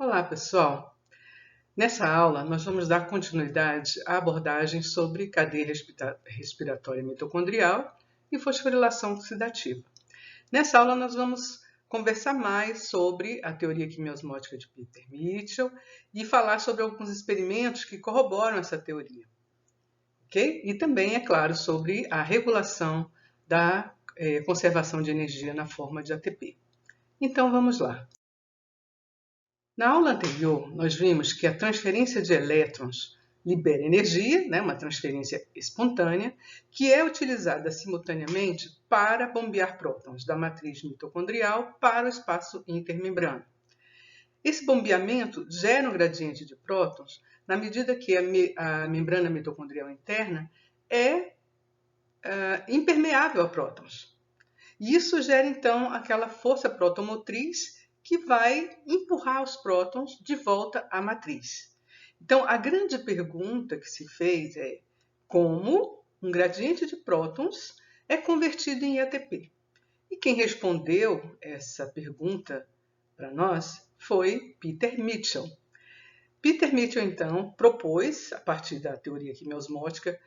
Olá, pessoal! Nessa aula, nós vamos dar continuidade à abordagem sobre cadeia respiratória mitocondrial e fosforilação oxidativa. Nessa aula, nós vamos conversar mais sobre a teoria quimiosmótica de Peter Mitchell e falar sobre alguns experimentos que corroboram essa teoria. Ok? E também, é claro, sobre a regulação da conservação de energia na forma de ATP. Então, vamos lá. Na aula anterior, nós vimos que a transferência de elétrons libera energia, uma transferência espontânea, que é utilizada simultaneamente para bombear prótons da matriz mitocondrial para o espaço intermembrana. Esse bombeamento gera um gradiente de prótons na medida que a membrana mitocondrial interna é impermeável a prótons. E isso gera, então, aquela força protomotriz que vai empurrar os prótons de volta à matriz. Então, a grande pergunta que se fez é como um gradiente de prótons é convertido em ATP. E quem respondeu essa pergunta para nós foi Peter Mitchell. Peter Mitchell, então, propôs, a partir da teoria quimiosmótica,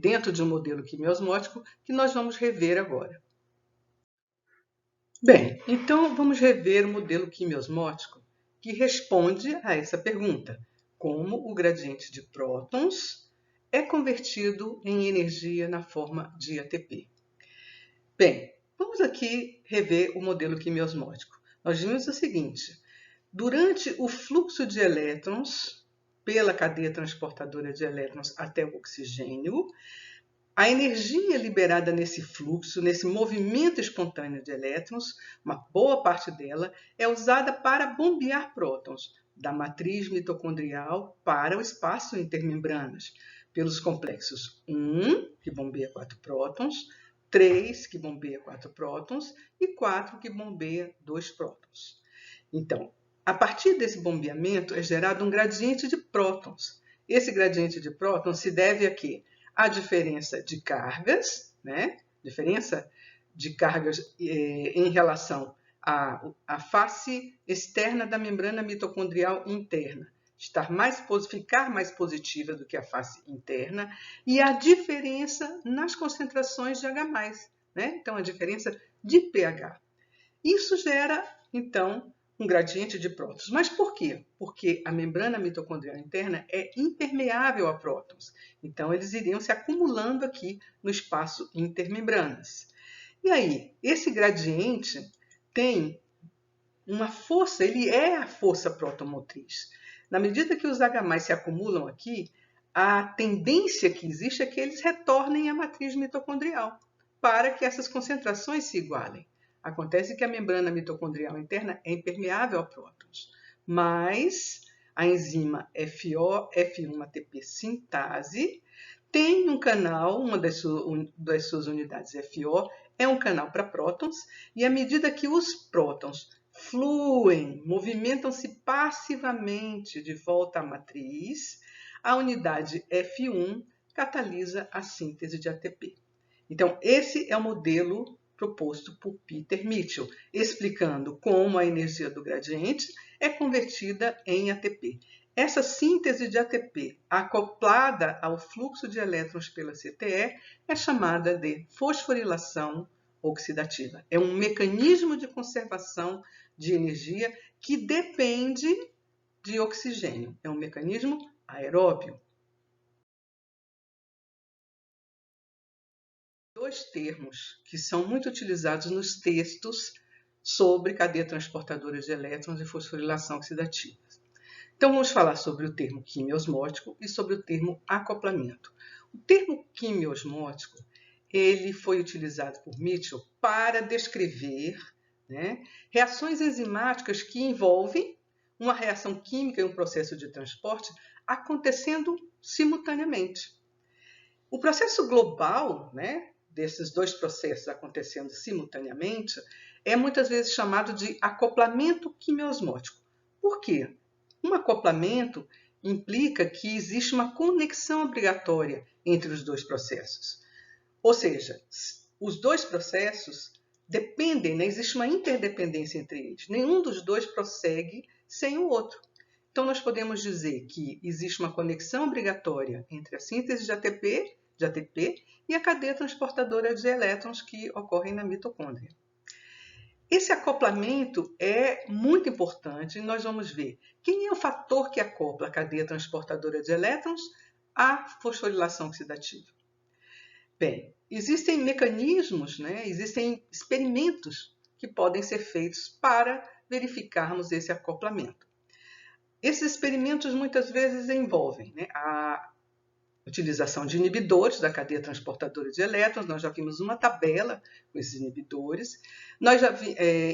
dentro de um modelo quimiosmótico, que nós vamos rever agora. Bem, então vamos rever o modelo quimiosmótico que responde a essa pergunta: como o gradiente de prótons é convertido em energia na forma de ATP. Bem, vamos aqui rever o modelo quimiosmótico. Nós vimos o seguinte: durante o fluxo de elétrons pela cadeia transportadora de elétrons até o oxigênio, a energia liberada nesse fluxo, nesse movimento espontâneo de elétrons, uma boa parte dela é usada para bombear prótons da matriz mitocondrial para o espaço intermembranas, pelos complexos 1, que bombeia 4 prótons, 3, que bombeia 4 prótons, e 4, que bombeia 2 prótons. Então, a partir desse bombeamento é gerado um gradiente de prótons. Esse gradiente de prótons se deve a quê? A diferença de cargas, diferença de cargas em relação à face externa da membrana mitocondrial interna, ficar mais positiva do que a face interna, e a diferença nas concentrações de H+, então a diferença de pH. Isso gera, então, um gradiente de prótons. Mas por quê? Porque a membrana mitocondrial interna é impermeável a prótons. Então, eles iriam se acumulando aqui no espaço intermembranas. E aí, esse gradiente tem uma força, ele é a força protomotriz. Na medida que os H+ se acumulam aqui, a tendência que existe é que eles retornem à matriz mitocondrial, para que essas concentrações se igualem. Acontece que a membrana mitocondrial interna é impermeável a prótons, mas a enzima F1-ATP sintase tem um canal, uma das suas unidades FO, é um canal para prótons, e à medida que os prótons fluem, movimentam-se passivamente de volta à matriz, a unidade F1 catalisa a síntese de ATP. Então, esse é o modelo proposto por Peter Mitchell, explicando como a energia do gradiente é convertida em ATP. Essa síntese de ATP, acoplada ao fluxo de elétrons pela CTE, é chamada de fosforilação oxidativa. É um mecanismo de conservação de energia que depende de oxigênio. É um mecanismo aeróbio. Dois termos que são muito utilizados nos textos sobre cadeia transportadora de elétrons e fosforilação oxidativa. Então, vamos falar sobre o termo quimiosmótico e sobre o termo acoplamento. O termo quimiosmótico ele foi utilizado por Mitchell para descrever reações enzimáticas que envolvem uma reação química e um processo de transporte acontecendo simultaneamente. O processo global, desses dois processos acontecendo simultaneamente, é muitas vezes chamado de acoplamento quimiosmótico. Por quê? Um acoplamento implica que existe uma conexão obrigatória entre os dois processos. Ou seja, os dois processos dependem, existe uma interdependência entre eles. Nenhum dos dois prossegue sem o outro. Então, nós podemos dizer que existe uma conexão obrigatória entre a síntese de ATP e a cadeia transportadora de elétrons que ocorrem na mitocôndria. Esse acoplamento é muito importante e nós vamos ver quem é o fator que acopla a cadeia transportadora de elétrons à fosforilação oxidativa. Bem, existem mecanismos, existem experimentos que podem ser feitos para verificarmos esse acoplamento. Esses experimentos muitas vezes envolvem a utilização de inibidores da cadeia transportadora de elétrons. Nós já vimos uma tabela com esses inibidores. Nós já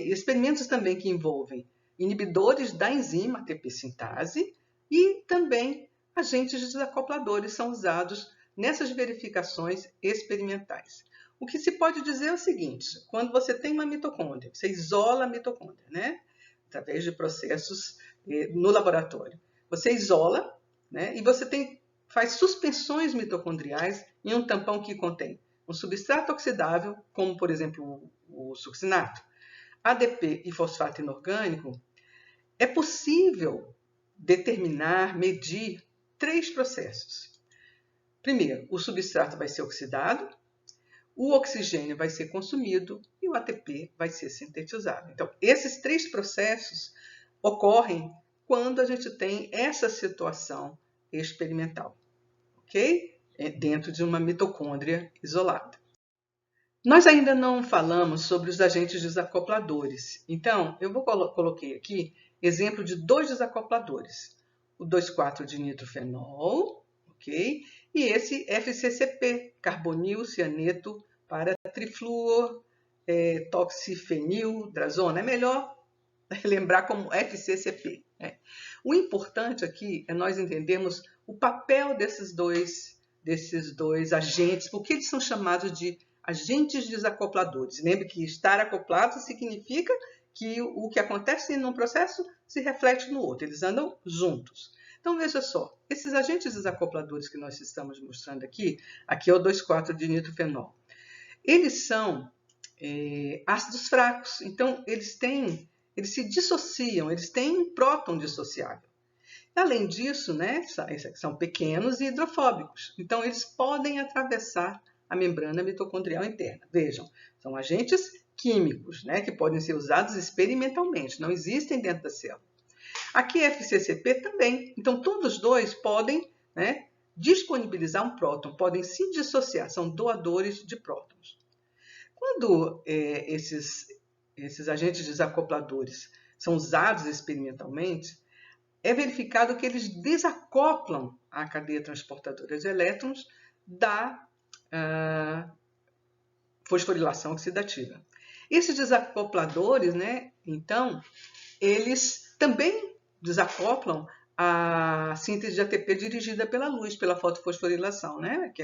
experimentos também que envolvem inibidores da enzima ATP sintase e também agentes desacopladores são usados nessas verificações experimentais. O que se pode dizer é o seguinte: quando você tem uma mitocôndria, você isola a mitocôndria, através de processos no laboratório. Você isola, e você faz suspensões mitocondriais em um tampão que contém um substrato oxidável, como, por exemplo, o succinato, ADP e fosfato inorgânico. É possível determinar, medir 3 processos. Primeiro, o substrato vai ser oxidado, o oxigênio vai ser consumido e o ATP vai ser sintetizado. Então, esses 3 processos ocorrem quando a gente tem essa situação experimental, ok? Dentro de uma mitocôndria isolada. Nós ainda não falamos sobre os agentes desacopladores. Então, eu coloquei aqui exemplo de 2 desacopladores. O 2,4-dinitrofenol, ok? E esse FCCP, carbonil cianeto para trifluor, toxifenildrazona. É melhor lembrar como FCCP. O importante aqui é nós entendermos o papel desses dois agentes, porque eles são chamados de agentes desacopladores. Lembre que estar acoplado significa que o que acontece num processo se reflete no outro, eles andam juntos. Então, veja só, esses agentes desacopladores que nós estamos mostrando aqui é o 2,4-dinitrofenol. Eles são ácidos fracos, então eles se dissociam, eles têm um próton dissociável. Além disso, são pequenos e hidrofóbicos, então eles podem atravessar a membrana mitocondrial interna. Vejam, são agentes químicos, que podem ser usados experimentalmente, não existem dentro da célula. Aqui FCCP também, então todos os dois podem disponibilizar um próton, podem se dissociar, são doadores de prótons. Quando esses agentes desacopladores são usados experimentalmente, é verificado que eles desacoplam a cadeia transportadora de elétrons da fosforilação oxidativa. Esses desacopladores, então, eles também desacoplam a síntese de ATP dirigida pela luz, pela fotofosforilação, que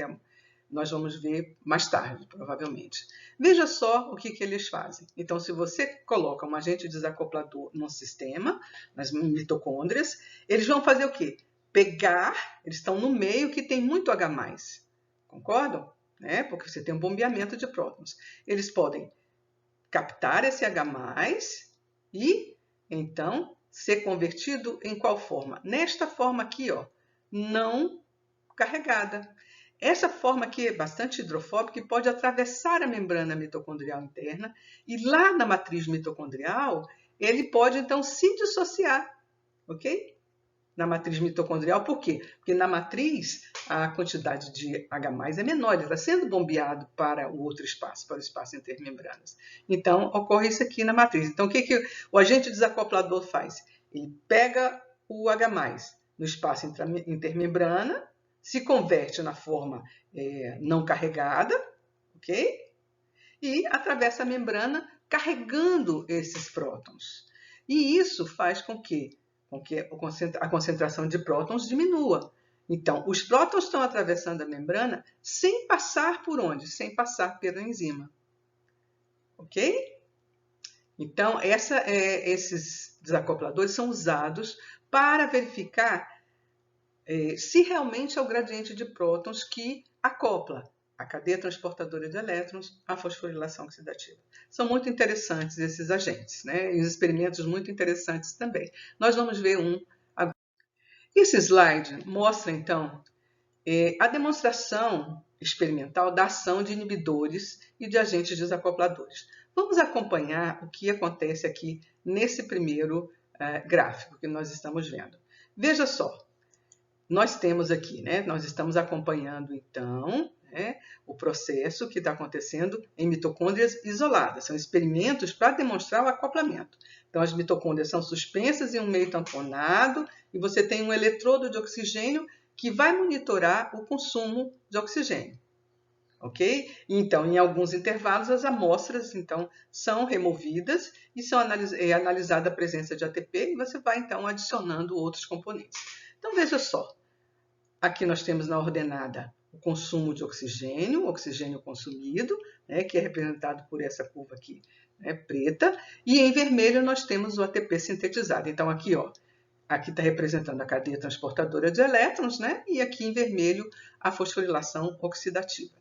nós vamos ver mais tarde, provavelmente. Veja só o que eles fazem. Então, se você coloca um agente desacoplador num sistema, nas mitocôndrias, eles vão fazer o quê? Eles estão no meio que tem muito H+. Concordam? Porque você tem um bombeamento de prótons. Eles podem captar esse H+, e, então, ser convertido em qual forma? Nesta forma aqui, não carregada. Essa forma aqui é bastante hidrofóbica e pode atravessar a membrana mitocondrial interna e lá na matriz mitocondrial ele pode então se dissociar, ok? Na matriz mitocondrial, por quê? Porque na matriz a quantidade de H+ é menor, ele está sendo bombeado para o outro espaço, para o espaço intermembranas. Então, ocorre isso aqui na matriz. Então, o que o agente desacoplador faz? Ele pega o H+ no espaço intermembrana, se converte na forma não carregada, ok? E atravessa a membrana carregando esses prótons. E isso faz com que a concentração de prótons diminua. Então, os prótons estão atravessando a membrana sem passar por onde? Sem passar pela enzima. Ok? Então, esses desacopladores são usados para verificar se realmente é o gradiente de prótons que acopla. a cadeia transportadora de elétrons, a fosforilação oxidativa. São muito interessantes esses agentes, né? E os experimentos muito interessantes também. Nós vamos ver um agora. Esse slide mostra, então, a demonstração experimental da ação de inibidores e de agentes desacopladores. Vamos acompanhar o que acontece aqui nesse primeiro gráfico que nós estamos vendo. Veja só, nós temos aqui, né? Nós estamos acompanhando, então, o processo que está acontecendo em mitocôndrias isoladas. São experimentos para demonstrar o acoplamento. Então, as mitocôndrias são suspensas em um meio tamponado e você tem um eletrodo de oxigênio que vai monitorar o consumo de oxigênio. Ok? Então, em alguns intervalos, as amostras então, são removidas e é analisada a presença de ATP e você vai, então, adicionando outros componentes. Então, veja só. Aqui nós temos na ordenada o consumo de oxigênio, oxigênio consumido, né, que é representado por essa curva aqui, né, preta, e em vermelho nós temos o ATP sintetizado. Então, aqui, ó, aqui está representando a cadeia transportadora de elétrons, né, e aqui em vermelho a fosforilação oxidativa.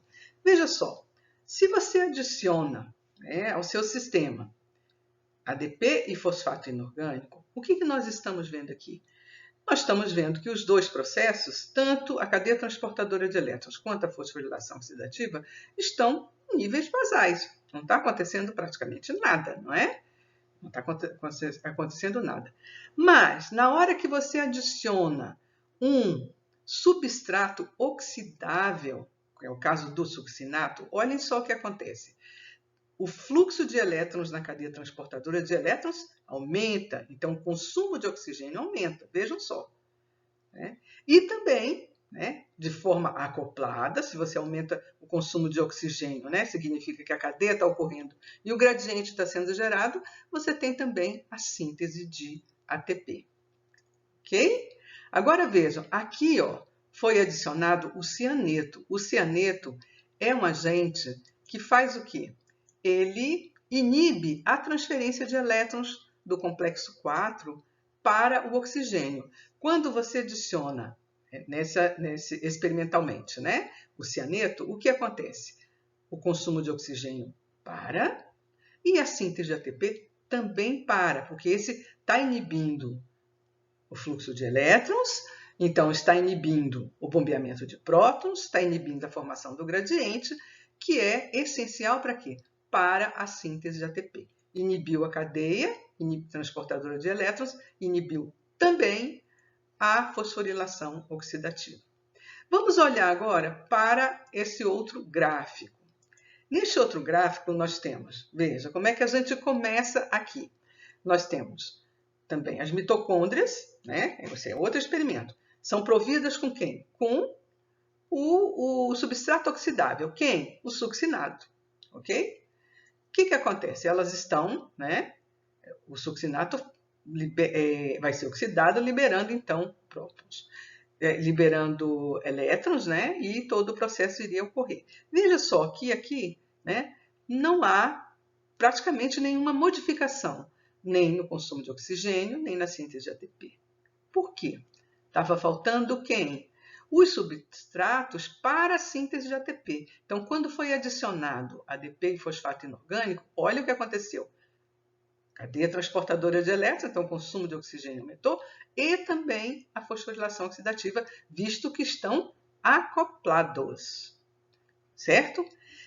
Veja só, se você adiciona, né, ao seu sistema ADP e fosfato inorgânico, o que nós estamos vendo aqui? Nós estamos vendo que os dois processos, tanto a cadeia transportadora de elétrons quanto a fosforilação oxidativa, estão em níveis basais. Não está acontecendo praticamente nada, não é? Não está acontecendo nada. Mas, na hora que você adiciona um substrato oxidável, que é o caso do succinato, olhem só o que acontece. O fluxo de elétrons na cadeia transportadora de elétrons aumenta, então o consumo de oxigênio aumenta, vejam só. Né? E também, né, de forma acoplada, se você aumenta o consumo de oxigênio, né, significa que a cadeia está ocorrendo e o gradiente está sendo gerado, você tem também a síntese de ATP. Ok? Agora vejam, aqui ó, foi adicionado o cianeto. O cianeto é um agente que faz o quê? Ele inibe a transferência de elétrons do complexo 4 para o oxigênio. Quando você adiciona experimentalmente, né, o cianeto, o que acontece? O consumo de oxigênio para e a síntese de ATP também para, porque esse está inibindo o fluxo de elétrons, então está inibindo o bombeamento de prótons, está inibindo a formação do gradiente, que é essencial para quê? Para a síntese de ATP. Inibiu a cadeia transportadora de elétrons, inibiu também a fosforilação oxidativa. Vamos olhar agora para esse outro gráfico. Neste outro gráfico nós temos, veja, como é que a gente começa aqui. Nós temos também as mitocôndrias, né? Esse é outro experimento. São providas com quem? Com o substrato oxidável. Quem? O succinato. Ok? O que acontece? Elas estão, né? O succinato vai ser oxidado, liberando então prótons, liberando elétrons, né? E todo o processo iria ocorrer. Veja só que aqui, né? Não há praticamente nenhuma modificação, nem no consumo de oxigênio, nem na síntese de ATP. Por quê? Estava faltando quem? Os substratos para a síntese de ATP. Então, quando foi adicionado ADP e fosfato inorgânico, olha o que aconteceu. Cadeia transportadora de elétrons, então o consumo de oxigênio aumentou, e também a fosforilação oxidativa, visto que estão acoplados. Certo?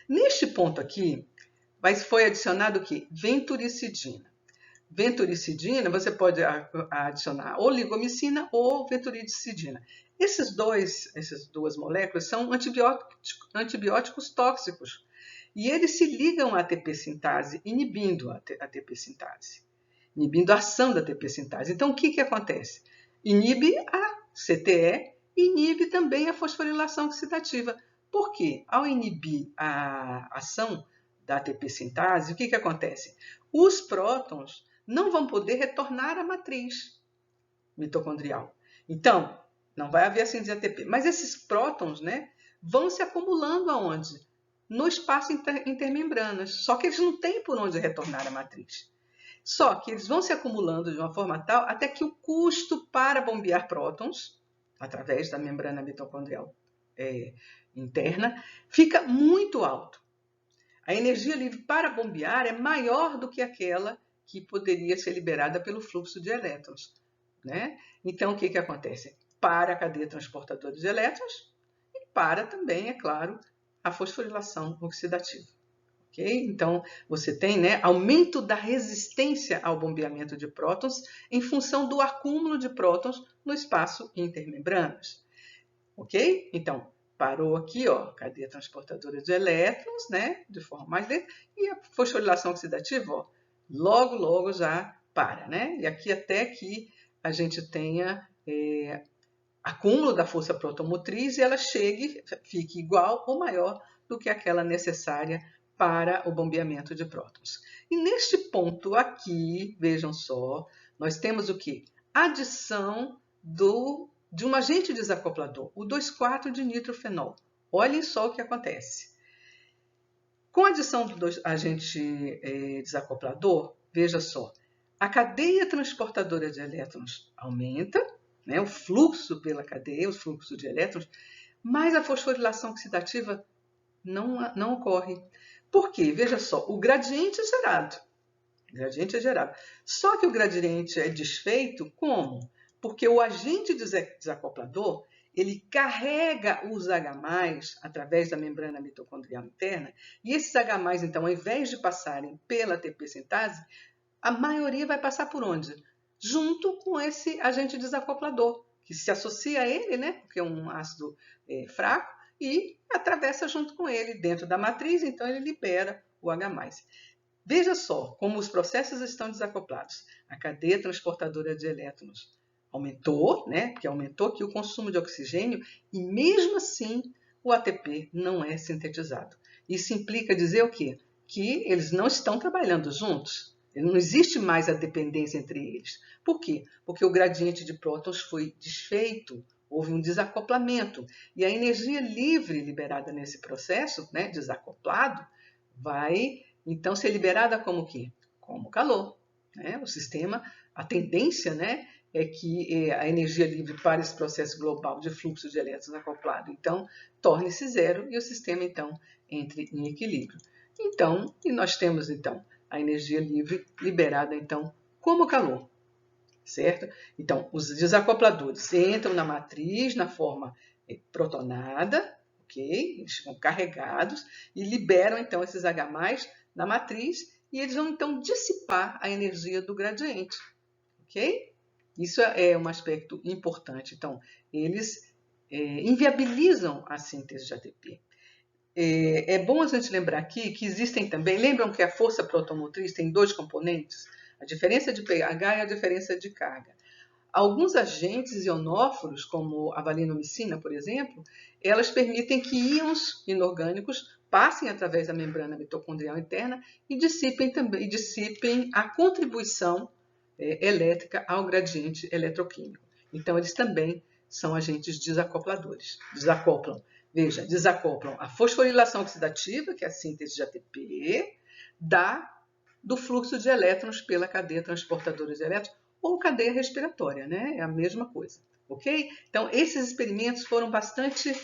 Neste ponto aqui, foi adicionado o quê? Venturicidina. Venturicidina, você pode adicionar oligomicina ou venturicidina. Essas duas moléculas são antibióticos tóxicos. E eles se ligam à ATP sintase, inibindo a ATP sintase, inibindo a ação da ATP sintase. Então, o que acontece? Inibe a CTE e inibe também a fosforilação oxidativa. Por quê? Ao inibir a ação da ATP sintase, o que acontece? Os prótons não vão poder retornar à matriz mitocondrial. Então, não vai haver a síntese de ATP. Mas esses prótons, né, vão se acumulando aonde? No espaço intermembranas. Só que eles não têm por onde retornar à matriz. Só que eles vão se acumulando de uma forma tal até que o custo para bombear prótons, através da membrana mitocondrial, interna fica muito alto. A energia livre para bombear é maior do que aquela que poderia ser liberada pelo fluxo de elétrons, né? Então, o que acontece? Para a cadeia transportadora de elétrons e para também, é claro, a fosforilação oxidativa. Okay? Então, você tem, né, aumento da resistência ao bombeamento de prótons em função do acúmulo de prótons no espaço intermembranas. Ok? Então, parou aqui, ó, cadeia transportadora de elétrons, né, de forma mais lenta, e a fosforilação oxidativa, ó, logo já para, né? E aqui até que a gente tenha acúmulo da força protomotriz e ela fique igual ou maior do que aquela necessária para o bombeamento de prótons. E neste ponto aqui, vejam só, nós temos o quê? Adição de um agente desacoplador, o 2,4 de nitrofenol. Olhem só o que acontece. Com a adição do agente desacoplador, veja só, a cadeia transportadora de elétrons aumenta, né, o fluxo pela cadeia, o fluxo de elétrons, mas a fosforilação oxidativa não ocorre. Por quê? Veja só, o gradiente é gerado. Só que o gradiente é desfeito como? Porque o agente desacoplador ele carrega os H+, através da membrana mitocondrial interna, e esses H+, então, ao invés de passarem pela ATP sintase, a maioria vai passar por onde? Junto com esse agente desacoplador, que se associa a ele, né, porque é um ácido fraco, e atravessa junto com ele dentro da matriz, então ele libera o H+. Veja só como os processos estão desacoplados. A cadeia transportadora de elétrons aumentou, né, porque aumentou aqui o consumo de oxigênio, e mesmo assim o ATP não é sintetizado. Isso implica dizer o quê? Que eles não estão trabalhando juntos. Não existe mais a dependência entre eles. Por quê? Porque o gradiente de prótons foi desfeito, houve um desacoplamento. E a energia livre liberada nesse processo, né, desacoplado, vai então ser liberada como o quê? Como calor. Né? O sistema, a tendência, né, é que a energia livre para esse processo global de fluxo de elétrons acoplado, então, torne-se zero e o sistema, então, entre em equilíbrio. Então, e nós temos, então, a energia livre liberada, então, como calor, certo? Então, os desacopladores entram na matriz na forma protonada, ok? Eles ficam carregados e liberam, então, esses H+, na matriz e eles vão, então, dissipar a energia do gradiente, ok? Isso é um aspecto importante. Então, eles inviabilizam a síntese de ATP. É bom a gente lembrar aqui que existem também, lembram que a força protomotriz tem dois componentes? A diferença de pH e a diferença de carga. Alguns agentes ionóforos, como a valinomicina, por exemplo, elas permitem que íons inorgânicos passem através da membrana mitocondrial interna e dissipem a contribuição elétrica ao gradiente eletroquímico. Então, eles também são agentes desacopladores. Desacoplam a fosforilação oxidativa, que é a síntese de ATP, do fluxo de elétrons pela cadeia transportadora de elétrons ou cadeia respiratória, né? É a mesma coisa, ok? Então, esses experimentos foram bastante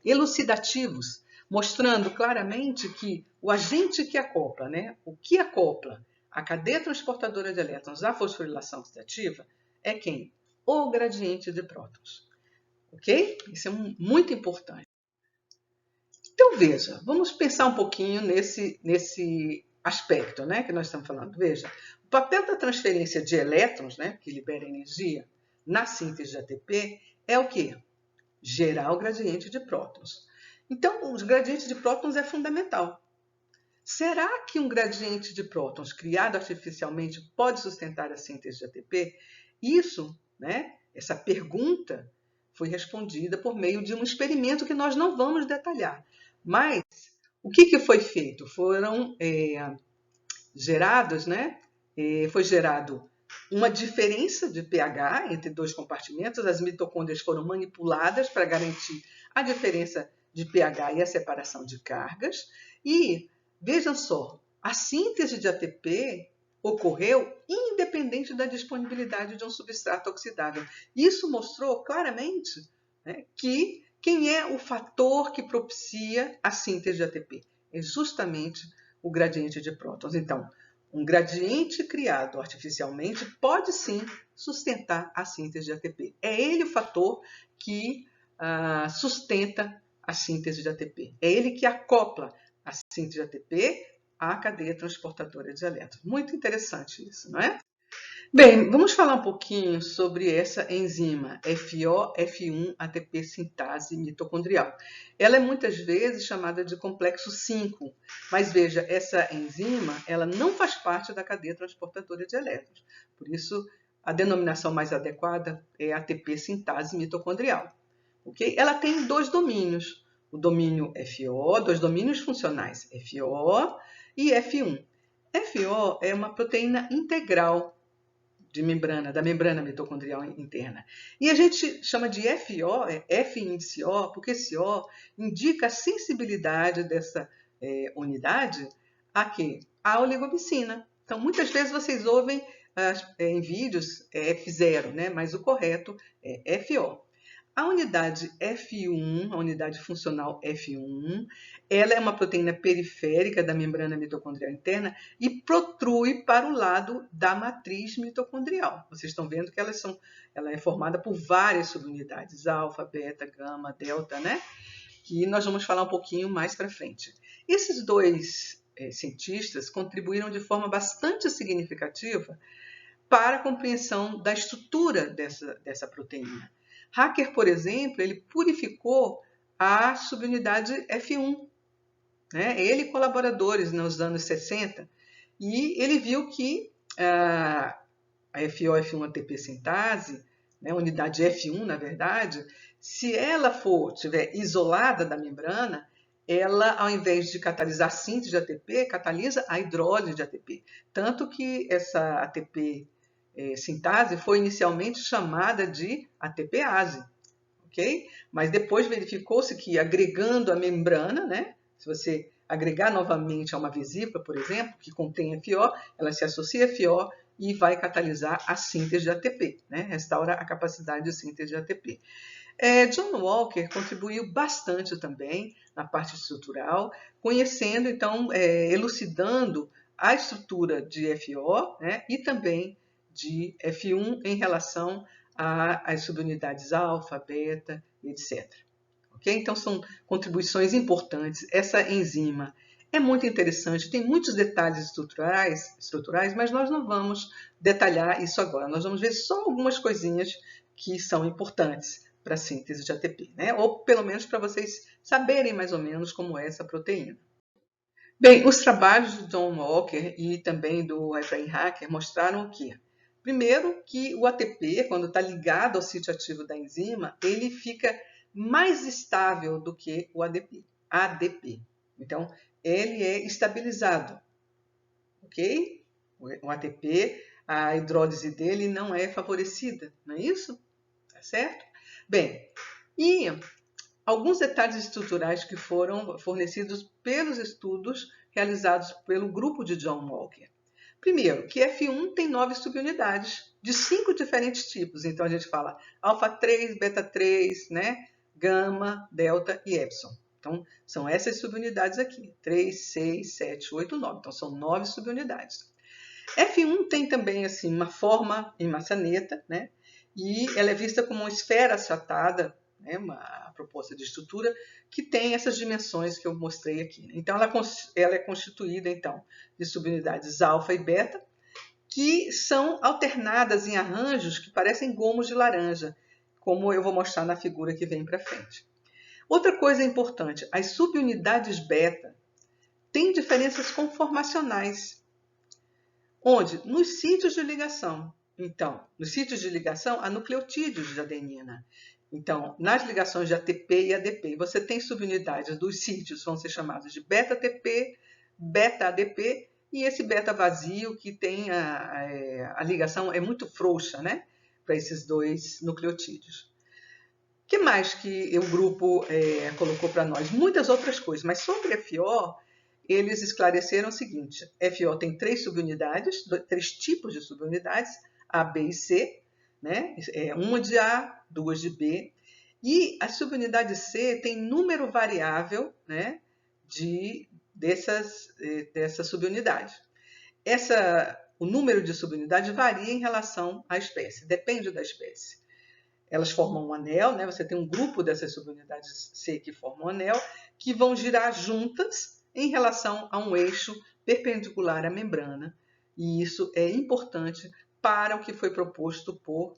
elucidativos, mostrando claramente que o agente que acopla, né? O que acopla a cadeia transportadora de elétrons à fosforilação oxidativa é quem? O gradiente de prótons. Ok? Isso é muito importante. Então, veja, vamos pensar um pouquinho nesse aspecto, né, que nós estamos falando. Veja, o papel da transferência de elétrons, né, que libera energia, na síntese de ATP, é o quê? Gerar o gradiente de prótons. Então, o gradiente de prótons é fundamental. Será que um gradiente de prótons criado artificialmente pode sustentar a síntese de ATP? Isso, né, essa pergunta foi respondida por meio de um experimento que nós não vamos detalhar. Mas o que foi feito? Foram gerados, né? Foi gerado uma diferença de pH entre dois compartimentos. As mitocôndrias foram manipuladas para garantir a diferença de pH e a separação de cargas. E vejam só, a síntese de ATP ocorreu independente da disponibilidade de um substrato oxidável. Isso mostrou claramente, né, que Quem é o fator que propicia a síntese de ATP? É justamente o gradiente de prótons. Então, um gradiente criado artificialmente pode sim sustentar a síntese de ATP. É ele o fator que sustenta a síntese de ATP. É ele que acopla a síntese de ATP à cadeia transportadora de elétrons. Muito interessante isso, não é? Bem, vamos falar um pouquinho sobre essa enzima FO-F1-ATP sintase mitocondrial. Ela é muitas vezes chamada de complexo 5, mas veja, essa enzima ela não faz parte da cadeia transportadora de elétrons. Por isso, a denominação mais adequada é ATP sintase mitocondrial. Okay? Ela tem dois domínios, o domínio FO, dois domínios funcionais, FO e F1. FO é uma proteína integral da membrana mitocondrial interna. E a gente chama de FO, F índice O, porque esse O indica a sensibilidade dessa unidade a quê? A oligobicina. Então, muitas vezes vocês ouvem em vídeos F0, né? Mas o correto é FO. A unidade F1, a unidade funcional F1, ela é uma proteína periférica da membrana mitocondrial interna e protrui para o lado da matriz mitocondrial. Vocês estão vendo que ela é formada por várias subunidades, alfa, beta, gama, delta, né? Que nós vamos falar um pouquinho mais para frente. Esses dois cientistas contribuíram de forma bastante significativa para a compreensão da estrutura dessa proteína. Hacker, por exemplo, ele purificou a subunidade F1. Né? Ele e colaboradores nos anos 60, e ele viu que a FO-F1-ATP sintase, né, unidade F1, na verdade, se ela estiver isolada da membrana, ela, ao invés de catalisar a síntese de ATP, catalisa a hidrólise de ATP. Tanto que essa ATP sintase foi inicialmente chamada de ATPase, ok? Mas depois verificou-se que agregando a membrana, né? Se você agregar novamente a uma vesícula, por exemplo, que contém FO, ela se associa a FO e vai catalisar a síntese de ATP, né? Restaura a capacidade de síntese de ATP. John Walker contribuiu bastante também na parte estrutural, conhecendo, então, elucidando a estrutura de FO, né? E também de F1 em relação às subunidades alfa, beta, etc. Okay? Então, são contribuições importantes. Essa enzima é muito interessante, tem muitos detalhes estruturais, mas nós não vamos detalhar isso agora. Nós vamos ver só algumas coisinhas que são importantes para a síntese de ATP, né? Ou pelo menos para vocês saberem mais ou menos como é essa proteína. Bem, os trabalhos do John Walker e também do Ephraim Hacker mostraram o quê? Primeiro, que o ATP, quando está ligado ao sítio ativo da enzima, ele fica mais estável do que o ADP. Então, ele é estabilizado, ok? O ATP, a hidrólise dele não é favorecida, não é isso? Tá certo? Bem, e alguns detalhes estruturais que foram fornecidos pelos estudos realizados pelo grupo de John Walker. Primeiro, que F1 tem 9 subunidades de 5 diferentes tipos. Então, a gente fala alfa 3, beta 3, né? Gama, delta e epsilon. Então, são essas subunidades aqui. 3, 6, 7, 8, 9. Então, são 9 subunidades. F1 tem também assim, uma forma em maçaneta, né? E ela é vista como uma esfera achatada, né? Uma proposta de estrutura que tem essas dimensões que eu mostrei aqui. Então, ela é constituída, então, de subunidades alfa e beta, que são alternadas em arranjos que parecem gomos de laranja, como eu vou mostrar na figura que vem para frente. Outra coisa importante, as subunidades beta têm diferenças conformacionais. Onde? Nos sítios de ligação. Então, nos sítios de ligação, há nucleotídeos de adenina. Então, nas ligações de ATP e ADP, você tem subunidades dos sítios, vão ser chamados de beta-ATP, beta-ADP, e esse beta vazio que tem a ligação é muito frouxa, né? Para esses dois nucleotídeos. O que mais que o grupo colocou para nós? Muitas outras coisas, mas sobre FO, eles esclareceram o seguinte: FO tem 3 subunidades, 3 tipos de subunidades, A, B e C, né? Uma de A, 2 de B, E a subunidade C tem número variável, né, dessa subunidade. O número de subunidades varia em relação à espécie, depende da espécie. Elas formam um anel, né? Você tem um grupo dessas subunidades C que formam um anel, que vão girar juntas em relação a um eixo perpendicular à membrana. E isso é importante para o que foi proposto por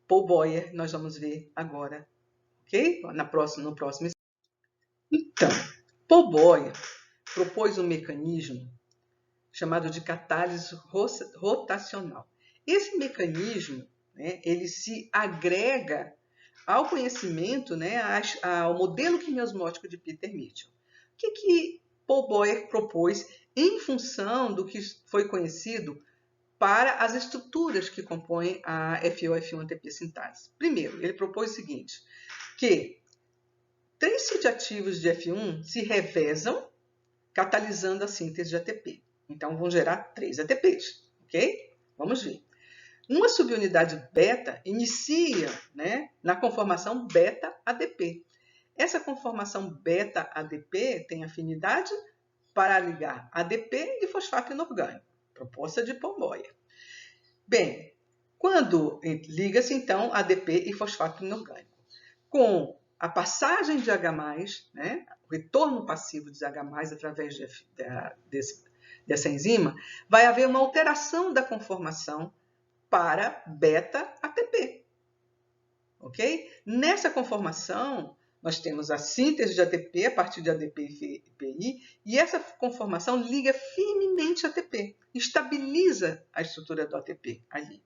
Paul Boyer. Nós vamos ver agora, ok? No próximo. Então, Paul Boyer propôs um mecanismo chamado de catálise rotacional. Esse mecanismo, né, ele se agrega ao conhecimento, né, ao modelo quimiosmótico de Peter Mitchell. O que Paul Boyer propôs em função do que foi conhecido para as estruturas que compõem a FO-F1-ATP sintase? Primeiro, ele propôs o seguinte, que 3 sitiativos de F1 se revezam catalisando a síntese de ATP. Então, vão gerar 3 ATPs, ok? Vamos ver. Uma subunidade beta inicia, né, na conformação beta-ADP. Essa conformação beta-ADP tem afinidade para ligar ADP e fosfato inorgânico, proposta de Paul Boyer. Bem, quando liga-se, então, ADP e fosfato inorgânico, com a passagem de H+, né, o retorno passivo de H+, através dessa enzima, vai haver uma alteração da conformação para beta-ATP. Ok? Nessa conformação, nós temos a síntese de ATP a partir de ADP e PI, e essa conformação liga firmemente ATP, estabiliza a estrutura do ATP ali.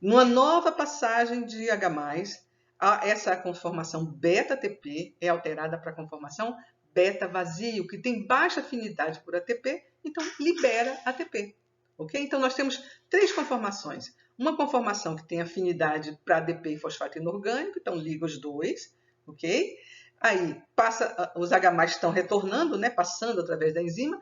Numa nova passagem de H+, essa conformação beta-ATP é alterada para a conformação beta-vazio, que tem baixa afinidade por ATP, então libera ATP. Okay? Então, nós temos 3 conformações. Uma conformação que tem afinidade para ADP e fosfato inorgânico, então liga os dois. Okay? Aí, os H+ estão retornando, né, passando através da enzima,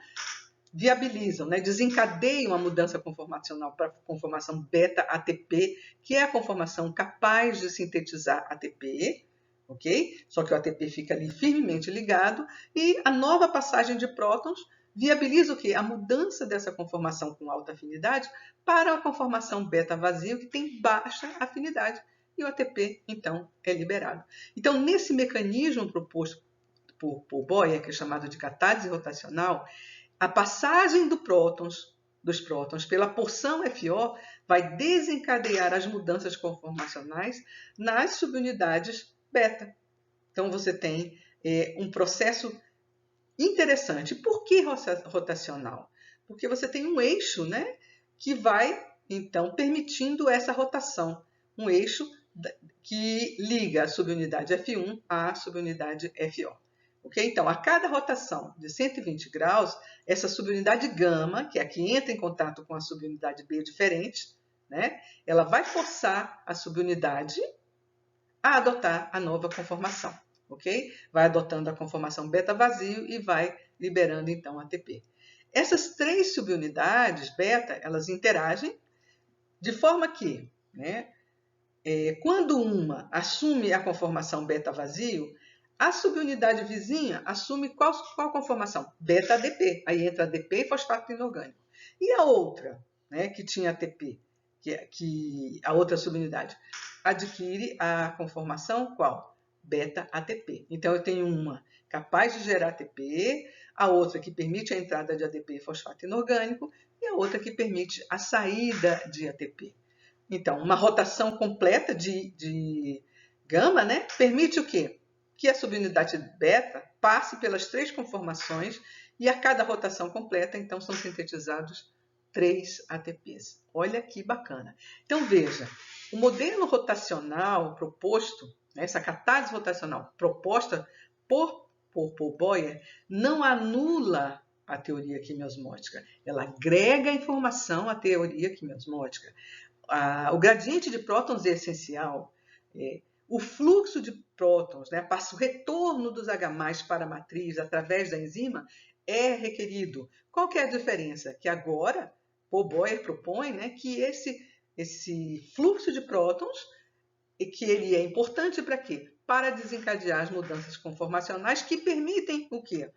viabilizam, né, desencadeiam a mudança conformacional para a conformação beta-ATP, que é a conformação capaz de sintetizar ATP, ok? Só que o ATP fica ali firmemente ligado, e a nova passagem de prótons viabiliza o quê? A mudança dessa conformação com alta afinidade para a conformação beta-vazio, que tem baixa afinidade, e o ATP, então, é liberado. Então, nesse mecanismo proposto por Paul Boyer, que é chamado de catálise rotacional, a passagem dos prótons pela porção FO vai desencadear as mudanças conformacionais nas subunidades beta. Então, você tem um processo interessante. Por que rotacional? Porque você tem um eixo, né, que vai, então, permitindo essa rotação. Um eixo que liga a subunidade F1 à subunidade FO. Okay? Então, a cada rotação de 120 graus, essa subunidade gama, que é a que entra em contato com a subunidade B diferente, né, ela vai forçar a subunidade a adotar a nova conformação. Okay? Vai adotando a conformação beta-vazio e vai liberando, então, ATP. Essas 3 subunidades beta, elas interagem de forma que, né, quando uma assume a conformação beta-vazio, a subunidade vizinha assume qual conformação? Beta-ADP. Aí entra ADP e fosfato inorgânico. E a outra, né, que tinha ATP, que a outra subunidade, adquire a conformação qual? Beta-ATP. Então, eu tenho uma capaz de gerar ATP, a outra que permite a entrada de ADP e fosfato inorgânico, e a outra que permite a saída de ATP. Então, uma rotação completa de gama, né, permite o quê? Que a subunidade beta passe pelas 3 conformações e a cada rotação completa, então, são sintetizados 3 ATPs. Olha que bacana. Então, veja, o modelo rotacional proposto, né, essa catálise rotacional proposta por Paul Boyer, não anula a teoria quimiosmótica, ela agrega informação à teoria quimiosmótica. O gradiente de prótons é essencial. O fluxo de prótons, né, o retorno dos H+ para a matriz através da enzima é requerido. Qual que é a diferença? Que agora Paul Boyer propõe, né, que esse fluxo de prótons, que ele é importante para quê? para desencadear as mudanças conformacionais que permitem o quê?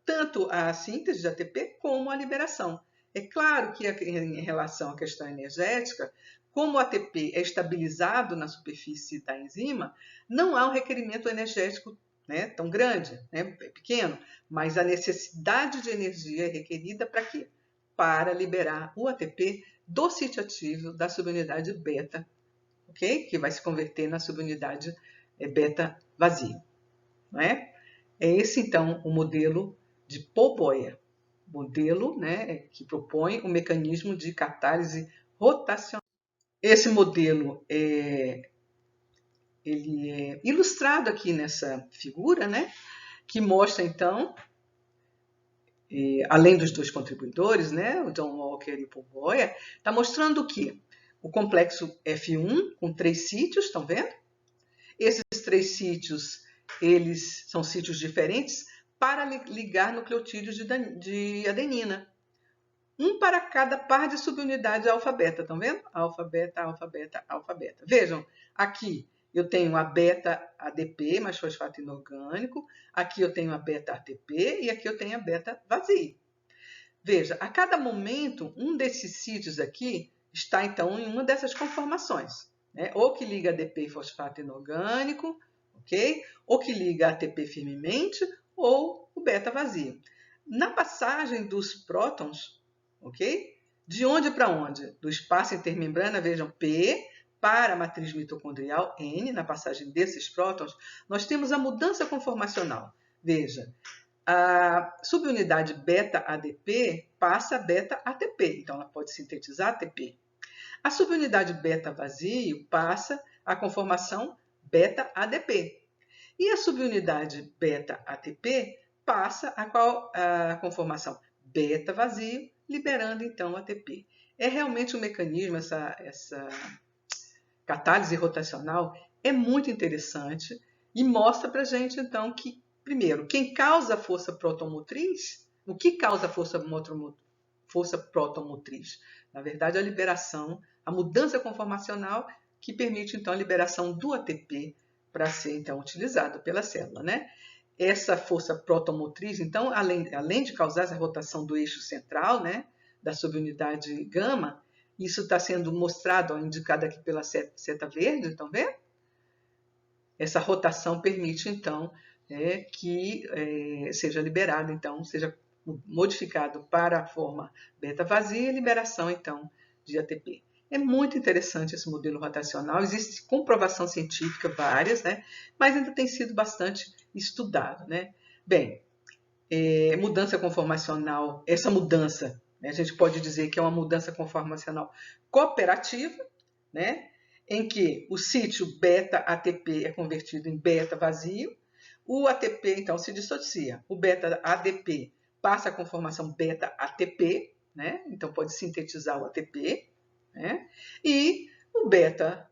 Tanto a síntese de ATP como a liberação. É claro que em relação à questão energética, como o ATP é estabilizado na superfície da enzima, não há um requerimento energético, né, tão grande, né, pequeno, mas a necessidade de energia é requerida para quê? Para liberar o ATP do sítio ativo da subunidade beta, ok? Que vai se converter na subunidade beta vazio. Não é? É esse, então, o modelo de Paul-Boyer, modelo, né, que propõe o mecanismo de catálise rotacional. Esse modelo ele é ilustrado aqui nessa figura, né, que mostra, então, além dos dois contribuidores, né, o John Walker e o Paul Boyer, está mostrando que o complexo F1, com 3 sítios, estão vendo? Esses 3 sítios, eles são sítios diferentes para ligar nucleotídeos de adenina. Um para cada par de subunidade alfa-beta, estão vendo? Alfa-beta, alfa-beta, alfa-beta. Vejam, aqui eu tenho a beta-ADP, mais fosfato inorgânico, aqui eu tenho a beta-ATP e aqui eu tenho a beta-vazio. Veja, a cada momento, um desses sítios aqui está, então, em uma dessas conformações, né? Ou que liga ADP e fosfato inorgânico, ok? Ou que liga ATP firmemente, ou o beta-vazio. Na passagem dos prótons, ok? De onde para onde? Do espaço intermembrana, vejam, P, para a matriz mitocondrial, N, na passagem desses prótons, nós temos a mudança conformacional. Veja, a subunidade beta-ADP passa a beta-ATP, então ela pode sintetizar ATP. A subunidade beta-vazio passa a conformação beta-ADP. E a subunidade beta-ATP passa a conformação beta-vazio, liberando então ATP. É realmente um mecanismo, essa catálise rotacional é muito interessante e mostra para a gente então que, primeiro, quem causa a força protomotriz, o que causa a força protomotriz? Na verdade, a liberação, a mudança conformacional que permite então a liberação do ATP para ser então utilizado pela célula, né? Essa força protomotriz, então, além de causar essa rotação do eixo central, né, da subunidade gama, isso está sendo mostrado, indicado aqui pela seta verde, estão vendo? Essa rotação permite, então, que seja liberado, então, seja modificado para a forma beta vazia e liberação, então, de ATP. É muito interessante esse modelo rotacional, existe comprovação científica várias, né? Mas ainda tem sido bastante estudado, né? Bem, mudança conformacional, essa mudança, né, a gente pode dizer que é uma mudança conformacional cooperativa, né? Em que o sítio beta-ATP é convertido em beta vazio, o ATP, então, se dissocia, o beta-ADP passa a conformação beta-ATP, né? Então pode sintetizar o ATP, né? E o beta,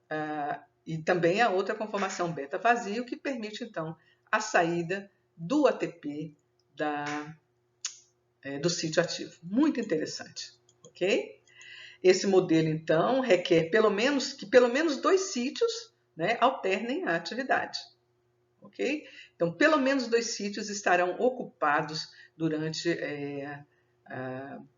e também a outra conformação beta vazio, que permite, então, a saída do ATP do sítio ativo. Muito interessante, ok? Esse modelo, então, requer que pelo menos 2 sítios, né, alternem a atividade, ok? Então, pelo menos 2 sítios estarão ocupados durante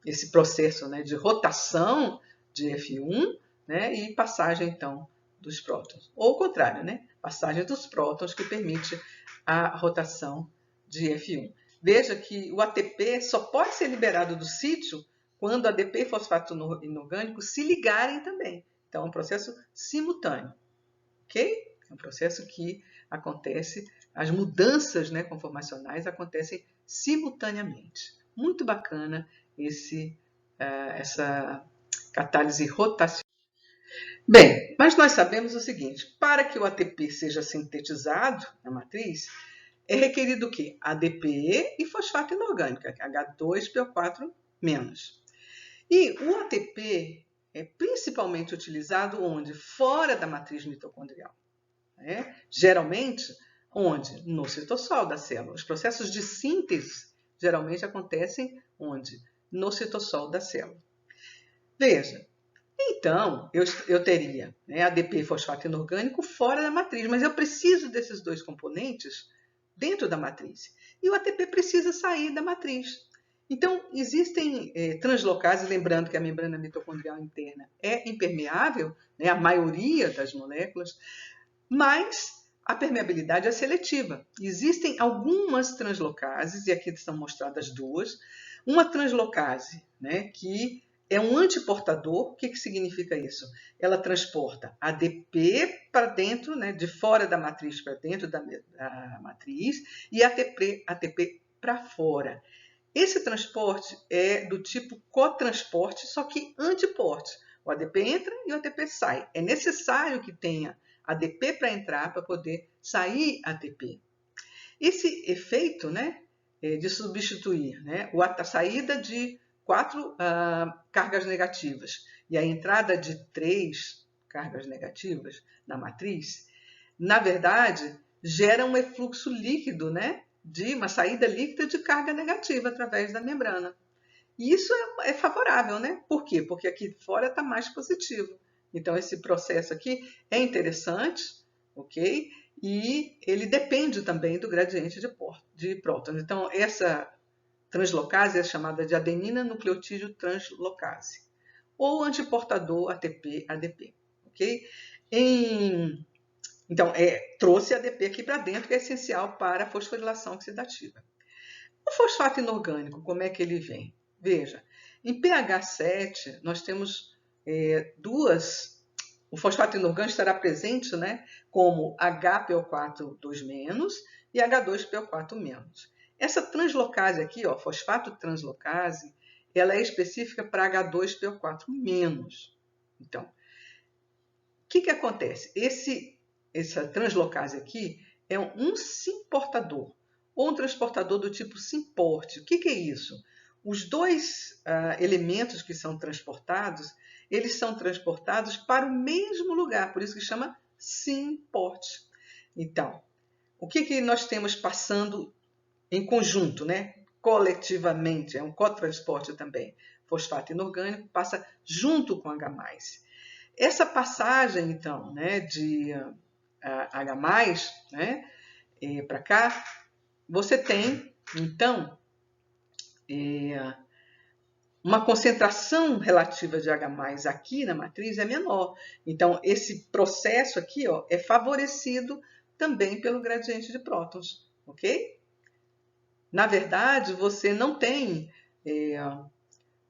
esse processo, né, de rotação de F1, né, e passagem, então, dos prótons. Ou o contrário, né, passagem dos prótons que permite a rotação de F1. Veja que o ATP só pode ser liberado do sítio quando ADP e fosfato inorgânico se ligarem também. Então, é um processo simultâneo, ok? É um processo que acontece, as mudanças, né, conformacionais acontecem simultaneamente. Muito bacana essa catálise rotacional. Bem, mas nós sabemos o seguinte, para que o ATP seja sintetizado na matriz, é requerido o quê? ADP e fosfato inorgânico, H2PO4-. E o ATP é principalmente utilizado onde? Fora da matriz mitocondrial. Né? Geralmente, onde? No citossol da célula. Os processos de síntese geralmente acontecem onde? No citossol da célula. Veja, Então, eu teria, né, ADP e fosfato inorgânico fora da matriz, mas eu preciso desses dois componentes dentro da matriz. E o ATP precisa sair da matriz. Então, existem translocases, lembrando que a membrana mitocondrial interna é impermeável, né, a maioria das moléculas, mas a permeabilidade é seletiva. Existem algumas translocases, e aqui estão mostradas duas. Uma translocase, né, que é um antiportador. O que significa isso? Ela transporta ADP para dentro, né, de fora da matriz para dentro da matriz, e ATP para fora. Esse transporte é do tipo cotransporte, só que antiporte. O ADP entra e o ATP sai. É necessário que tenha ADP para entrar para poder sair ATP. Esse efeito, né, de substituir, né, a saída de 4 cargas negativas e a entrada de 3 cargas negativas na matriz, na verdade, gera um efluxo líquido, né, de uma saída líquida de carga negativa através da membrana. E isso é favorável, né? Por quê? Porque aqui fora está mais positivo. Então, esse processo aqui é interessante, ok? E ele depende também do gradiente de prótons. Então, essa translocase é chamada de adenina nucleotídeo translocase, ou antiportador ATP-ADP, ok? Então, trouxe ADP aqui para dentro, que é essencial para a fosforilação oxidativa. O fosfato inorgânico, como é que ele vem? Veja, em pH 7, nós temos duas. O fosfato inorgânico estará presente, né, como HPO4 2- e H2PO4-. Essa translocase aqui, ó, fosfato translocase, ela é específica para H2PO4-. Então, o que acontece? Essa translocase aqui é um simportador, ou um transportador do tipo simporte. O que é isso? Os dois elementos que são transportados, eles são transportados para o mesmo lugar, por isso que chama simporte. Então, o que nós temos passando em conjunto, né? Coletivamente, é um cotransporte também. Fosfato inorgânico passa junto com H+. Essa passagem, então, né, de H+, né, para cá, você tem, então, uma concentração relativa de H+ aqui na matriz é menor. Então, esse processo aqui, ó, é favorecido também pelo gradiente de prótons, ok? Na verdade, você não tem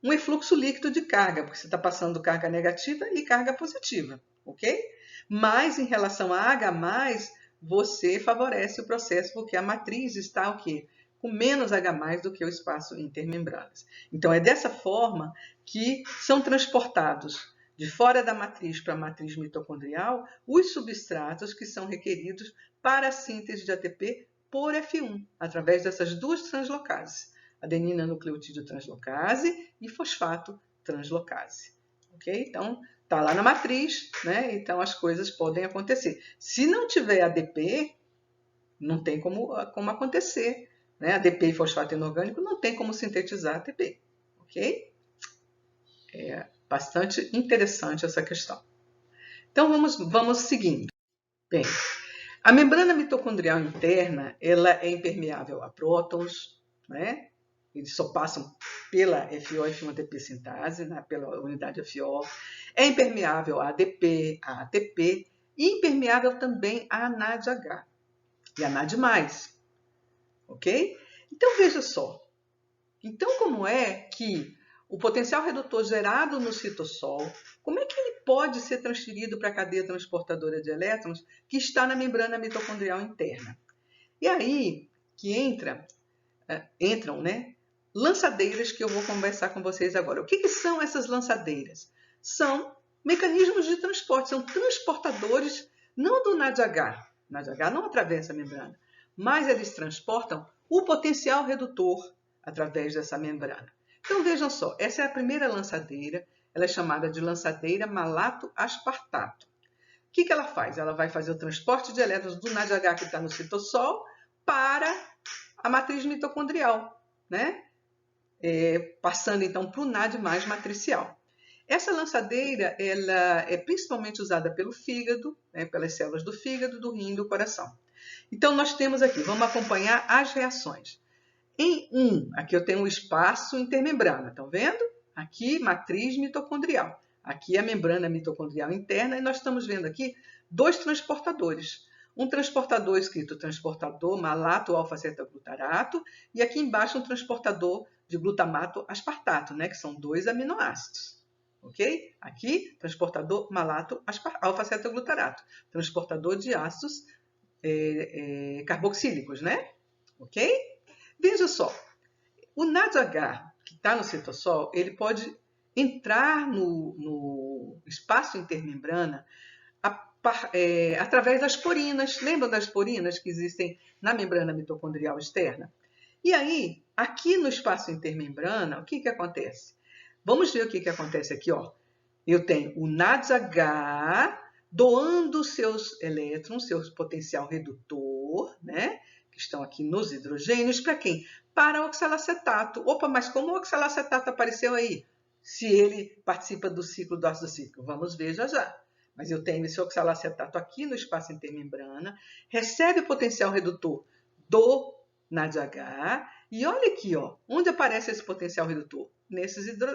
um efluxo líquido de carga, porque você está passando carga negativa e carga positiva, ok? Mas, em relação a H+, você favorece o processo, porque a matriz está o quê? Com menos H+ do que o espaço intermembranas. Então, é dessa forma que são transportados de fora da matriz para a matriz mitocondrial os substratos que são requeridos para a síntese de ATP por F1, através dessas duas translocases, adenina nucleotídeo translocase e fosfato translocase. Ok? Então, está lá na matriz, né? Então as coisas podem acontecer. Se não tiver ADP, não tem como acontecer. Né? ADP e fosfato inorgânico não tem como sintetizar ATP. Ok? É bastante interessante essa questão. Então vamos seguindo. Bem, a membrana mitocondrial interna ela é impermeável a prótons, né? Eles só passam pela FO e F1-ATP sintase, né? Pela unidade FO. É impermeável a ADP, a ATP e impermeável também a NADH e a NAD+. Ok? Então veja só. Então como é que o potencial redutor gerado no citossol, como é que ele pode ser transferido para a cadeia transportadora de elétrons que está na membrana mitocondrial interna? E aí que entram, né, lançadeiras que eu vou conversar com vocês agora. O que são essas lançadeiras? São mecanismos de transporte, são transportadores não do NADH. O NADH não atravessa a membrana, mas eles transportam o potencial redutor através dessa membrana. Então vejam só, essa é a primeira lançadeira, ela é chamada de lançadeira malato-aspartato. O que ela faz? Ela vai fazer o transporte de elétrons do NADH que está no citossol para a matriz mitocondrial, né? Passando então para o NAD+ matricial. Essa lançadeira ela é principalmente usada pelo fígado, né, pelas células do fígado, do rim e do coração. Então, nós temos aqui, vamos acompanhar as reações. Aqui eu tenho um espaço intermembrana, estão vendo? Aqui, matriz mitocondrial. Aqui a membrana mitocondrial interna e nós estamos vendo aqui 2 transportadores. Um transportador escrito transportador malato alfa-cetoglutarato e aqui embaixo um transportador de glutamato aspartato, né, que são 2 aminoácidos. Ok? Aqui, transportador malato alfa-cetoglutarato, transportador de ácidos carboxílicos, né? Ok? Veja só, o NADH que está no citossol, ele pode entrar no espaço intermembrana através das porinas. Lembram das porinas que existem na membrana mitocondrial externa? E aí, aqui no espaço intermembrana, o que acontece? Vamos ver o que acontece aqui, ó. Eu tenho o NADH doando seus elétrons, seu potencial redutor, né? Que estão aqui nos hidrogênios, para quem? Para o oxalacetato. Opa, mas como o oxalacetato apareceu aí? Se ele participa do ciclo do ácido cítrico. Vamos ver já já. Mas eu tenho esse oxalacetato aqui no espaço intermembrana, recebe o potencial redutor do NADH, e olha aqui, ó, onde aparece esse potencial redutor?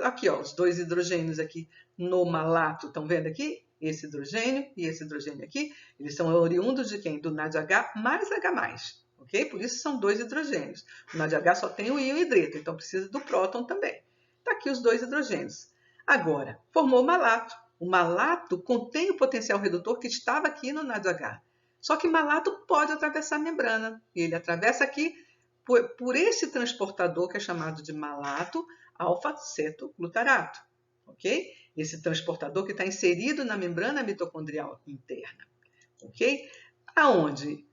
Aqui, ó, os 2 hidrogênios aqui no malato, estão vendo aqui? Esse hidrogênio e esse hidrogênio aqui, eles são oriundos de quem? Do NADH mais H+, ok? Por isso são 2 hidrogênios. O NADH só tem o íon hidreto, então precisa do próton também. Está aqui os 2 hidrogênios. Agora, formou o malato. O malato contém o potencial redutor que estava aqui no NADH. Só que malato pode atravessar a membrana. E ele atravessa aqui por esse transportador que é chamado de malato alfa-cetoglutarato. Ok? Esse transportador que está inserido na membrana mitocondrial interna. Ok? Aonde?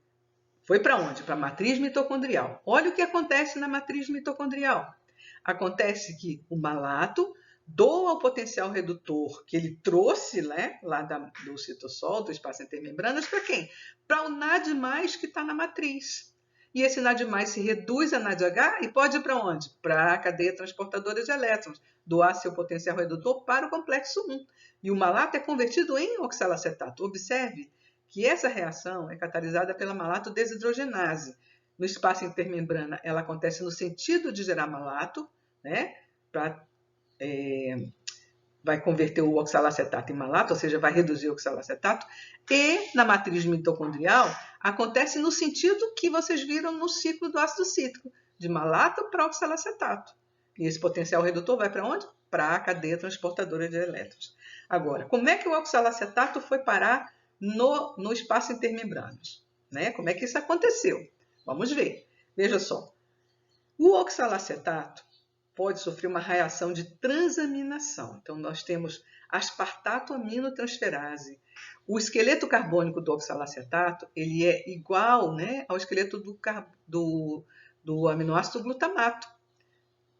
Foi para onde? Para a matriz mitocondrial. Olha o que acontece na matriz mitocondrial. Acontece que o malato doa o potencial redutor que ele trouxe, né, lá do citossol, do espaço intermembranas, para quem? Para o NAD+, que está na matriz. E esse NAD+, se reduz a NADH e pode ir para onde? Para a cadeia transportadora de elétrons, doar seu potencial redutor para o complexo 1. E o malato é convertido em oxalacetato. Observe que essa reação é catalisada pela malato desidrogenase. No espaço intermembrana, ela acontece no sentido de gerar malato, né? Vai converter o oxalacetato em malato, ou seja, vai reduzir o oxalacetato. E na matriz mitocondrial, acontece no sentido que vocês viram no ciclo do ácido cítrico, de malato para oxalacetato. E esse potencial redutor vai para onde? Para a cadeia transportadora de elétrons. Agora, como é que o oxalacetato foi parar no espaço intermembranas? Né? Como é que isso aconteceu? Vamos ver. Veja só. O oxalacetato pode sofrer uma reação de transaminação. Então, nós temos aspartato aminotransferase. O esqueleto carbônico do oxalacetato ele é igual, né, ao esqueleto do aminoácido glutamato.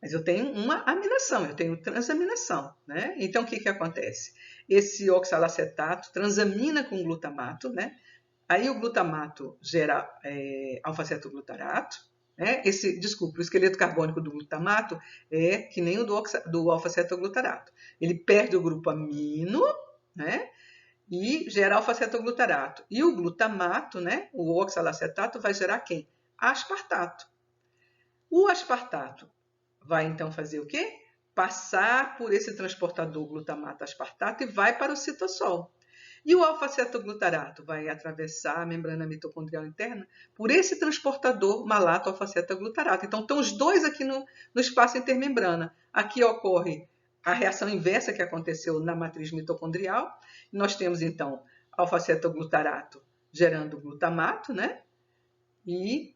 Mas eu tenho uma aminação, eu tenho transaminação. Né? Então, o que acontece? Esse oxalacetato transamina com o glutamato, né? Aí o glutamato gera alfa-cetoglutarato. Né? O esqueleto carbônico do glutamato é que nem o do alfa-cetoglutarato. Ele perde o grupo amino, né? E gera alfa-cetoglutarato. E o glutamato, né? O oxalacetato, vai gerar quem? Aspartato. O aspartato vai então fazer o quê? Passar por esse transportador glutamato-aspartato e vai para o citossol. E o alfa-cetoglutarato vai atravessar a membrana mitocondrial interna por esse transportador malato alfa-cetoglutarato. Então, estão os 2 aqui no espaço intermembrana. Aqui ocorre a reação inversa que aconteceu na matriz mitocondrial. Nós temos, então, alfa-cetoglutarato gerando glutamato, né? E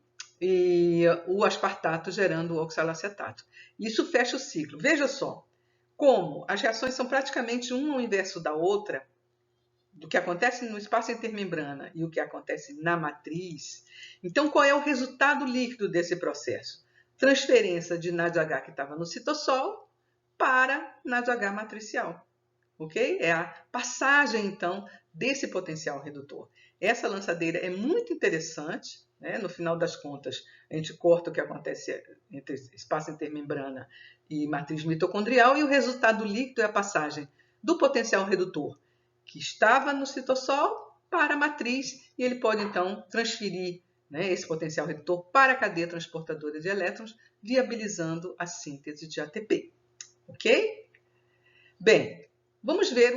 o aspartato gerando o oxalacetato. Isso fecha o ciclo. Veja só como as reações são praticamente uma ao inverso da outra, do que acontece no espaço intermembrana e o que acontece na matriz. Então, qual é o resultado líquido desse processo? Transferência de NADH que estava no citossol para NADH matricial. Ok? É a passagem, então, desse potencial redutor. Essa lançadeira é muito interessante. Né? No final das contas, a gente corta o que acontece entre espaço intermembrana e matriz mitocondrial e o resultado líquido é a passagem do potencial redutor que estava no citossol para a matriz, e ele pode, então, transferir, né, esse potencial redutor para a cadeia transportadora de elétrons, viabilizando a síntese de ATP. Ok? Bem, vamos ver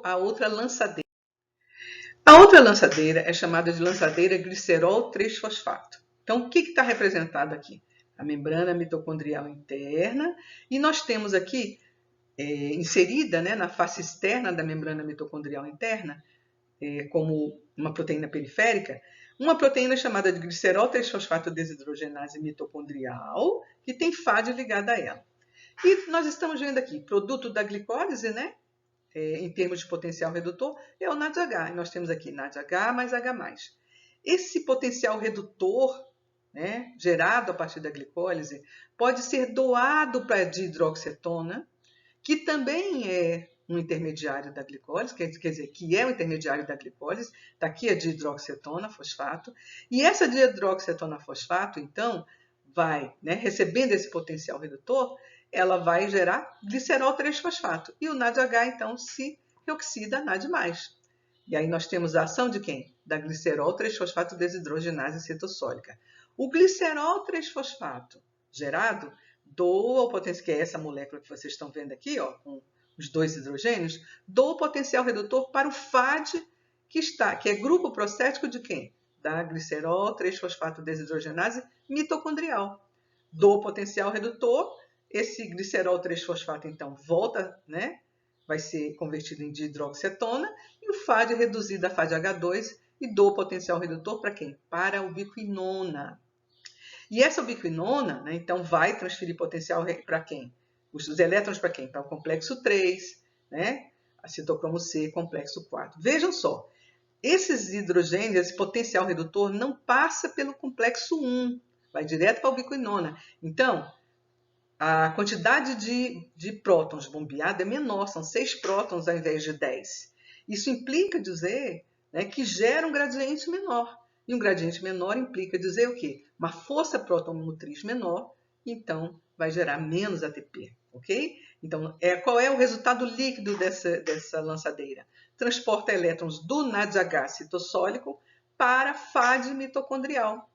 a outra lançadeira. A outra lançadeira é chamada de lançadeira glicerol 3-fosfato. Então, o que está representado aqui? A membrana mitocondrial interna, e nós temos aqui, inserida, né, na face externa da membrana mitocondrial interna, como uma proteína periférica, uma proteína chamada de glicerol 3-fosfato desidrogenase mitocondrial, que tem FAD ligada a ela. E nós estamos vendo aqui, produto da glicólise, né? Em termos de potencial redutor, é o NADH. Nós temos aqui NADH mais H+. Esse potencial redutor, né, gerado a partir da glicólise, pode ser doado para a dihidroxetona, que também é um intermediário da glicólise, quer dizer, que é o intermediário da glicólise. Está aqui a dihidroxetona fosfato. E essa dihidroxetona fosfato, então, vai, né, recebendo esse potencial redutor, ela vai gerar glicerol 3-fosfato. E o NADH, então, se reoxida a NAD+. E aí nós temos a ação de quem? Da glicerol 3-fosfato desidrogenase citossólica. O glicerol 3-fosfato gerado doa o potencial, que é essa molécula que vocês estão vendo aqui, ó, com os 2 hidrogênios, doa o potencial redutor para o FAD, que é grupo procético de quem? Da glicerol 3-fosfato desidrogenase mitocondrial. Doa o potencial redutor. Esse glicerol 3-fosfato, então, volta, né? Vai ser convertido em dihidroxetona, e o FAD é reduzido a FADH2 e doa o potencial redutor para quem? Para a ubiquinona. E essa ubiquinona, né, então, vai transferir potencial para quem? Os elétrons para quem? Para o complexo 3, né? A citocromo C, complexo 4. Vejam só, esses hidrogênios, esse potencial redutor, não passa pelo complexo 1, vai direto para a ubiquinona. Então, a quantidade de prótons bombeada é menor, são 6 prótons ao invés de 10. Isso implica dizer, né, que gera um gradiente menor. E um gradiente menor implica dizer o quê? Uma força próton-motriz menor, então vai gerar menos ATP, ok? Então, qual é o resultado líquido dessa lançadeira? Transporta elétrons do NADH citossólico para FAD mitocondrial,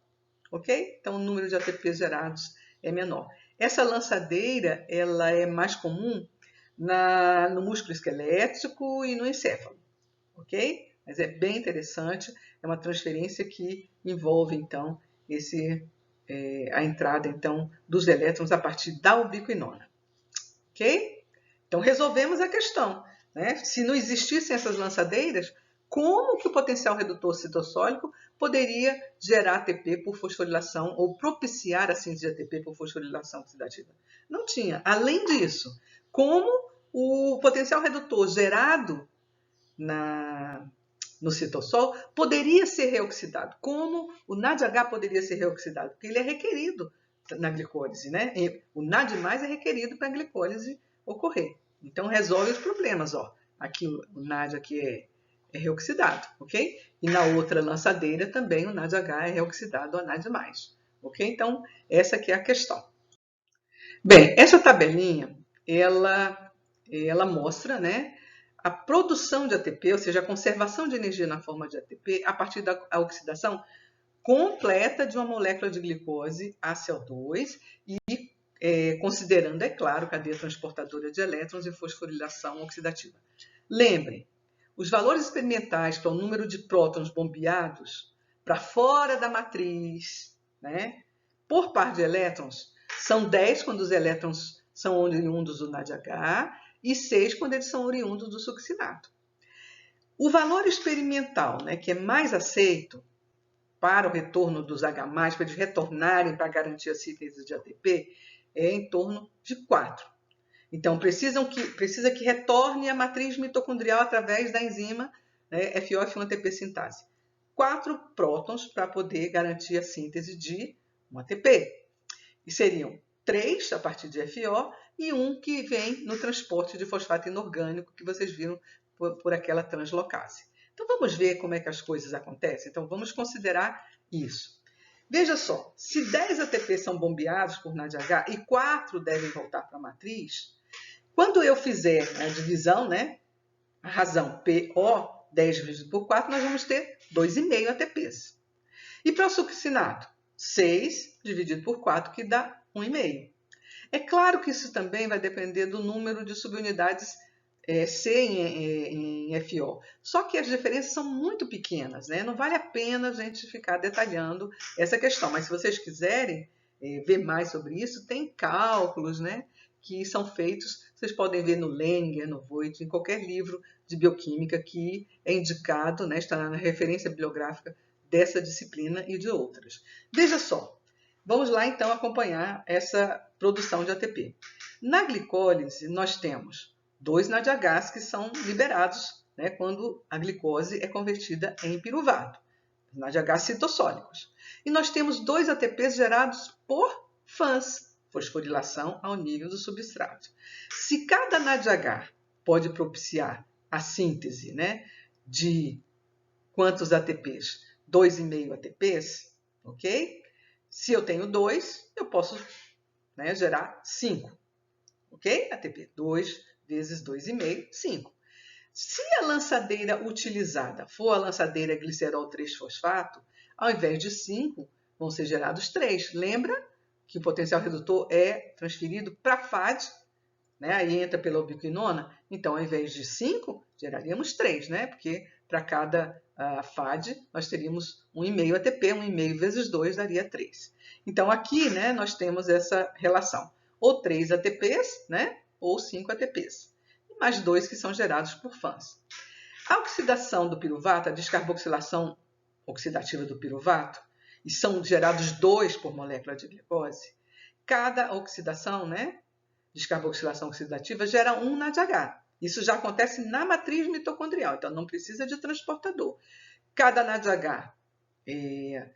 ok? Então, o número de ATP gerados é menor. Essa lançadeira, ela é mais comum no músculo esquelético e no encéfalo, ok? Mas é bem interessante, é uma transferência que envolve, então, a entrada, então, dos elétrons a partir da ubiquinona, ok? Então, resolvemos a questão, né? Se não existissem essas lançadeiras, como que o potencial redutor citossólico poderia gerar ATP por fosforilação ou propiciar a síntese de ATP por fosforilação oxidativa? Não tinha. Além disso, como o potencial redutor gerado no citossol poderia ser reoxidado? Como o NADH poderia ser reoxidado? Porque ele é requerido na glicólise, né? O NAD+ é requerido para a glicólise ocorrer. Então, resolve os problemas, ó. Aqui o NAD aqui é reoxidado, ok? E na outra lançadeira também o NADH é reoxidado a NAD+, ok? Então, essa aqui é a questão. Bem, essa tabelinha, ela mostra, né, a produção de ATP, ou seja, a conservação de energia na forma de ATP, a partir da oxidação completa de uma molécula de glicose, ACO2, e considerando, é claro, cadeia transportadora de elétrons e fosforilação oxidativa. Lembrem, os valores experimentais para o número de prótons bombeados para fora da matriz, né, por par de elétrons, são 10 quando os elétrons são oriundos do NADH e 6 quando eles são oriundos do succinato. O valor experimental, né, que é mais aceito para o retorno dos H+, para eles retornarem para garantir a síntese de ATP, é em torno de 4. Então, precisa que retorne a matriz mitocondrial através da enzima, né, FO-F1-ATP sintase. 4 prótons para poder garantir a síntese de um ATP. E seriam 3 a partir de FO e 1 que vem no transporte de fosfato inorgânico que vocês viram por aquela translocase. Então, vamos ver como é que as coisas acontecem? Então, vamos considerar isso. Veja só, se 10 ATP são bombeados por NADH e 4 devem voltar para a matriz, Quando eu fizer a divisão, né, a razão PO, 10 dividido por 4, nós vamos ter 2,5 ATPs. E para o succinato? 6 dividido por 4, que dá 1,5. É claro que isso também vai depender do número de subunidades C em FO. Só que as diferenças são muito pequenas, né? Não vale a pena a gente ficar detalhando essa questão. Mas se vocês quiserem ver mais sobre isso, tem cálculos, né, que são feitos. Vocês podem ver no Leninger, no Voigt, em qualquer livro de bioquímica que é indicado, né, está na referência bibliográfica dessa disciplina e de outras. Veja só, vamos lá então acompanhar essa produção de ATP. Na glicólise, nós temos 2 NADHs que são liberados, né, quando a glicose é convertida em piruvato, NADHs citossólicos. E nós temos 2 ATPs gerados por FANS, fosforilação ao nível do substrato. Se cada NADH pode propiciar a síntese, né, de quantos ATPs? 2,5 ATPs, ok? Se eu tenho 2, eu posso, né, gerar 5, ok? ATP 2 vezes 2,5, 5. Se a lançadeira utilizada for a lançadeira glicerol 3-fosfato, ao invés de 5, vão ser gerados 3. Lembra que o potencial redutor é transferido para FAD, né? Aí entra pela ubiquinona. Então, ao invés de 5, geraríamos 3, né? Porque para cada FAD nós teríamos 1,5 ATP, 1,5 vezes 2 daria 3. Então, aqui, né, nós temos essa relação. Ou 3 ATPs, né, ou 5 ATPs. E mais 2 que são gerados por FANS. A oxidação do piruvato, a descarboxilação oxidativa do piruvato, e são gerados 2 por molécula de glicose, cada oxidação, né, descarboxilação oxidativa, gera 1 NADH. Isso já acontece na matriz mitocondrial, então não precisa de transportador. Cada NADH é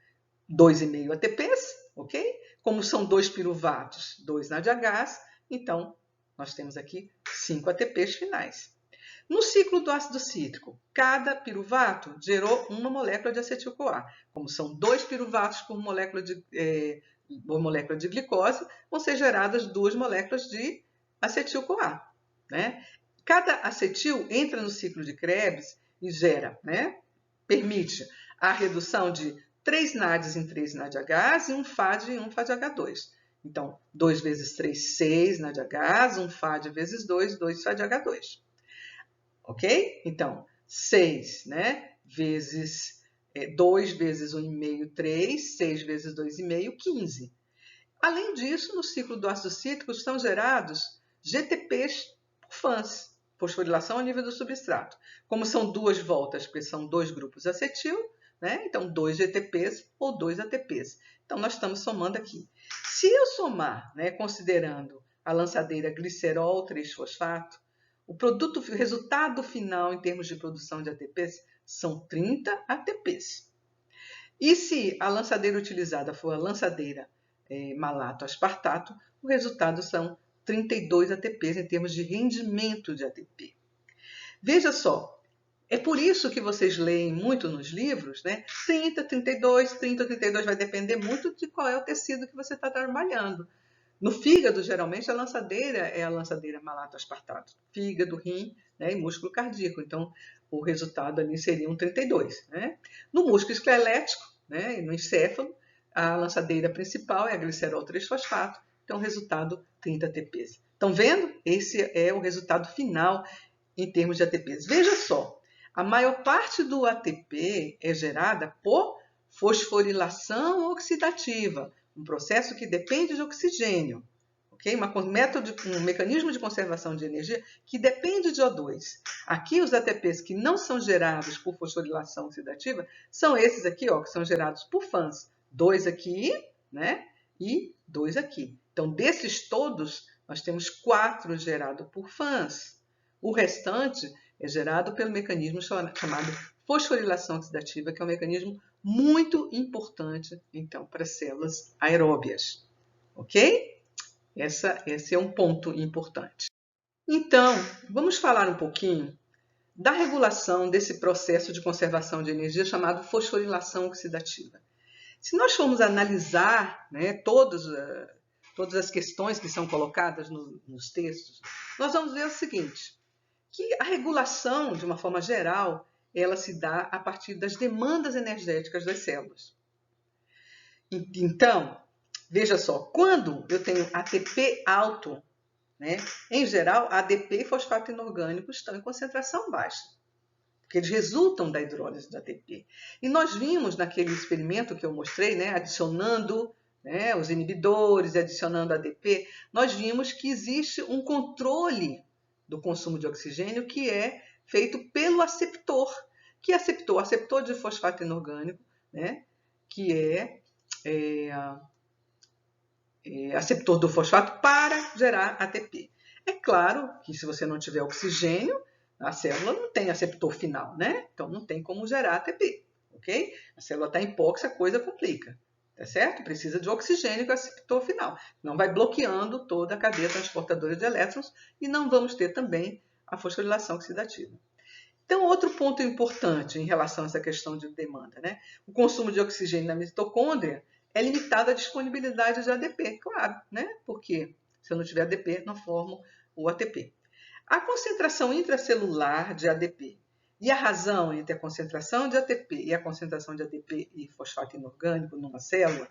2,5 ATPs, ok? Como são 2 piruvatos, 2 NADHs, então nós temos aqui 5 ATPs finais. No ciclo do ácido cítrico, cada piruvato gerou uma molécula de acetil-CoA. Como são 2 piruvatos por molécula de glicose, vão ser geradas 2 moléculas de acetil-CoA, né? Cada acetil entra no ciclo de Krebs e gera, né, permite a redução de 3 NADs em 3 NADHs e 1 FAD em 1 FADH2. Então, 2 vezes 3, 6 NADHs, 1 FAD vezes 2, 2 FADH2. Ok? Então, 6, né, vezes 2 vezes 1,5, 3, 6 vezes 2,5, 15. Além disso, no ciclo do ácido cítrico são gerados GTPs por FANS, fosforilação ao nível do substrato. Como são 2 voltas, porque são 2 grupos acetil, né? Então 2 GTPs ou 2 ATPs. Então nós estamos somando aqui. Se eu somar, né, considerando a lançadeira glicerol 3-fosfato, o resultado final em termos de produção de ATPs são 30 ATPs. E se a lançadeira utilizada for a lançadeira malato-aspartato, o resultado são 32 ATPs em termos de rendimento de ATP. Veja só, é por isso que vocês leem muito nos livros, né? 30, 32, 30, 32, vai depender muito de qual é o tecido que você está trabalhando. No fígado, geralmente, a lançadeira é a lançadeira malato-aspartato. Fígado, rim, né, e músculo cardíaco. Então, o resultado ali seria um 32. Né? No músculo esquelético, né, e no encéfalo, a lançadeira principal é a glicerol 3-fosfato. Então, o resultado 30 ATPs. Estão vendo? Esse é o resultado final em termos de ATPs. Veja só, a maior parte do ATP é gerada por fosforilação oxidativa, um processo que depende de oxigênio, ok? Um mecanismo de conservação de energia que depende de O2. Aqui, os ATPs que não são gerados por fosforilação oxidativa são esses aqui, ó, que são gerados por FANS. 2 aqui, né? E 2 aqui. Então, desses todos, nós temos 4 gerados por FANS. O restante é gerado pelo mecanismo chamado fosforilação oxidativa, que é um mecanismo muito importante, então, para as células aeróbias. Ok? Esse é um ponto importante. Então, vamos falar um pouquinho da regulação desse processo de conservação de energia chamado fosforilação oxidativa. Se nós formos analisar, né, todas todas as questões que são colocadas nos textos, nós vamos ver o seguinte, que a regulação, de uma forma geral, ela se dá a partir das demandas energéticas das células. Então, veja só, quando eu tenho ATP alto, né, em geral, ADP e fosfato inorgânico estão em concentração baixa, porque eles resultam da hidrólise do ATP. E nós vimos naquele experimento que eu mostrei, né, adicionando, né, os inibidores, adicionando ADP, nós vimos que existe um controle do consumo de oxigênio que é feito pelo aceptor. Que aceptor? Aceptor de fosfato inorgânico, né, que é aceptor do fosfato para gerar ATP. É claro que se você não tiver oxigênio, a célula não tem aceptor final, né? Então não tem como gerar ATP, ok? A célula está hipóxia, a coisa complica, tá certo? Precisa de oxigênio com aceptor final. Não vai bloqueando toda a cadeia transportadora de elétrons e não vamos ter também a fosforilação oxidativa. Então, outro ponto importante em relação a essa questão de demanda, né? O consumo de oxigênio na mitocôndria é limitado à disponibilidade de ADP, claro, né? Porque se eu não tiver ADP, não formo o ATP. A concentração intracelular de ADP e a razão entre a concentração de ATP e a concentração de ADP e fosfato inorgânico numa célula,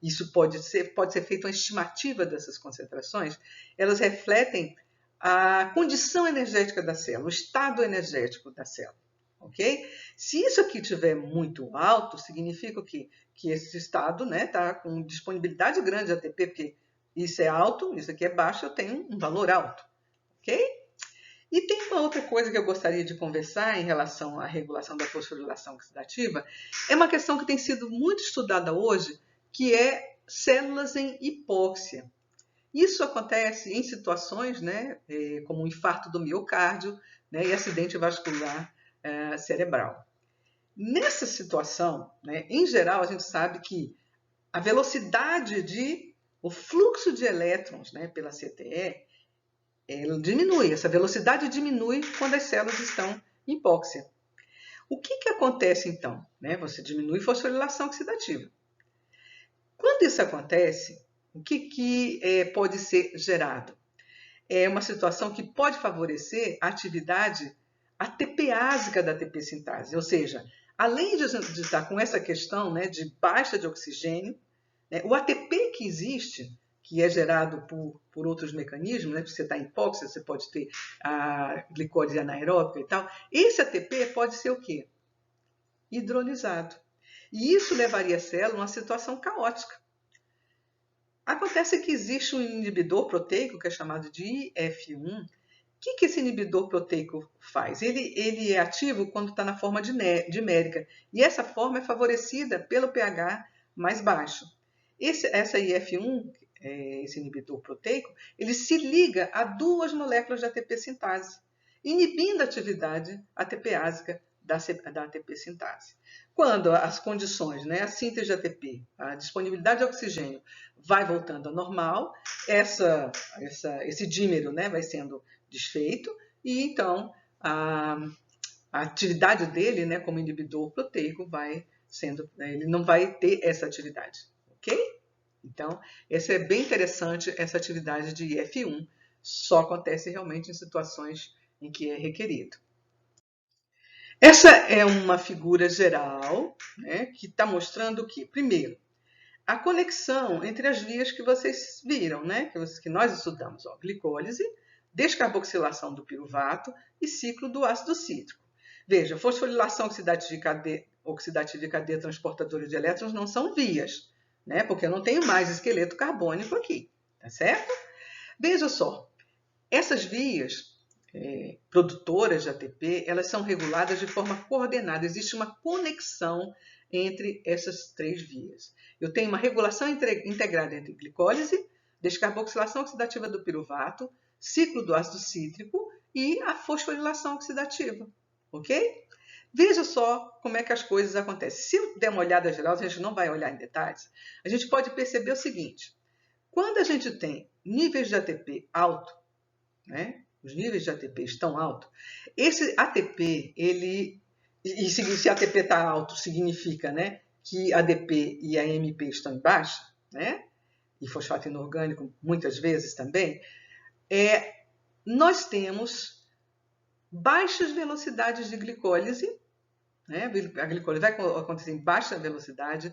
isso pode ser feita uma estimativa dessas concentrações, elas refletem a condição energética da célula, o estado energético da célula, ok? Se isso aqui estiver muito alto, significa o quê? Que esse estado está com disponibilidade grande de ATP, porque isso é alto, isso aqui é baixo, eu tenho um valor alto, ok? E tem uma outra coisa que eu gostaria de conversar em relação à regulação da fosforilação oxidativa, é uma questão que tem sido muito estudada hoje, que é células em hipóxia. Isso acontece em situações, né, como um infarto do miocárdio, né, e acidente vascular cerebral. Nessa situação, né, em geral, a gente sabe que a velocidade o fluxo de elétrons, né, pela CTE, ela diminui. Essa velocidade diminui quando as células estão em hipóxia. O que acontece então? Né? Você diminui a fosforilação oxidativa. Quando isso acontece, o que pode ser gerado? É uma situação que pode favorecer a atividade ATPásica da ATP sintase, ou seja, além de estar com essa questão, né, de baixa de oxigênio, né, o ATP que existe, que é gerado por outros mecanismos, né, você está em hipóxia, você pode ter a glicólise anaeróbica e tal, esse ATP pode ser o quê? Hidrolisado. E isso levaria a célula a uma situação caótica. Acontece que existe um inibidor proteico, que é chamado de IF1. O que esse inibidor proteico faz? Ele é ativo quando está na forma dimérica, e essa forma é favorecida pelo pH mais baixo. Essa IF1, esse inibidor proteico, ele se liga a duas moléculas de ATP sintase, inibindo a atividade ATPásica da ATP sintase. Quando as condições, né, a síntese de ATP, a disponibilidade de oxigênio vai voltando ao normal, esse dímero, né, vai sendo desfeito e então a atividade dele, né, como inibidor proteico, ele não vai ter essa atividade, ok? Então, essa é bem interessante, essa atividade de IF1, só acontece realmente em situações em que é requerido. Essa é uma figura geral, né, que está mostrando que, primeiro, a conexão entre as vias que vocês viram, né, que nós estudamos, glicólise, descarboxilação do piruvato e ciclo do ácido cítrico. Veja, fosforilação oxidativa e cadeia transportadora de elétrons não são vias, né, porque eu não tenho mais esqueleto carbônico aqui, tá certo? Veja só, essas vias produtoras de ATP, elas são reguladas de forma coordenada. Existe uma conexão entre essas três vias. Eu tenho uma regulação integrada entre glicólise, descarboxilação oxidativa do piruvato, ciclo do ácido cítrico e a fosforilação oxidativa, ok? Veja só como é que as coisas acontecem. Se eu der uma olhada geral, a gente não vai olhar em detalhes, a gente pode perceber o seguinte: quando a gente tem níveis de ATP alto, né, os níveis de ATP estão altos, esse ATP, se ATP está alto, significa, né, que ADP e AMP estão em baixa, né? e fosfato inorgânico muitas vezes também, nós temos baixas velocidades de glicólise, né? A glicólise vai acontecer em baixa velocidade,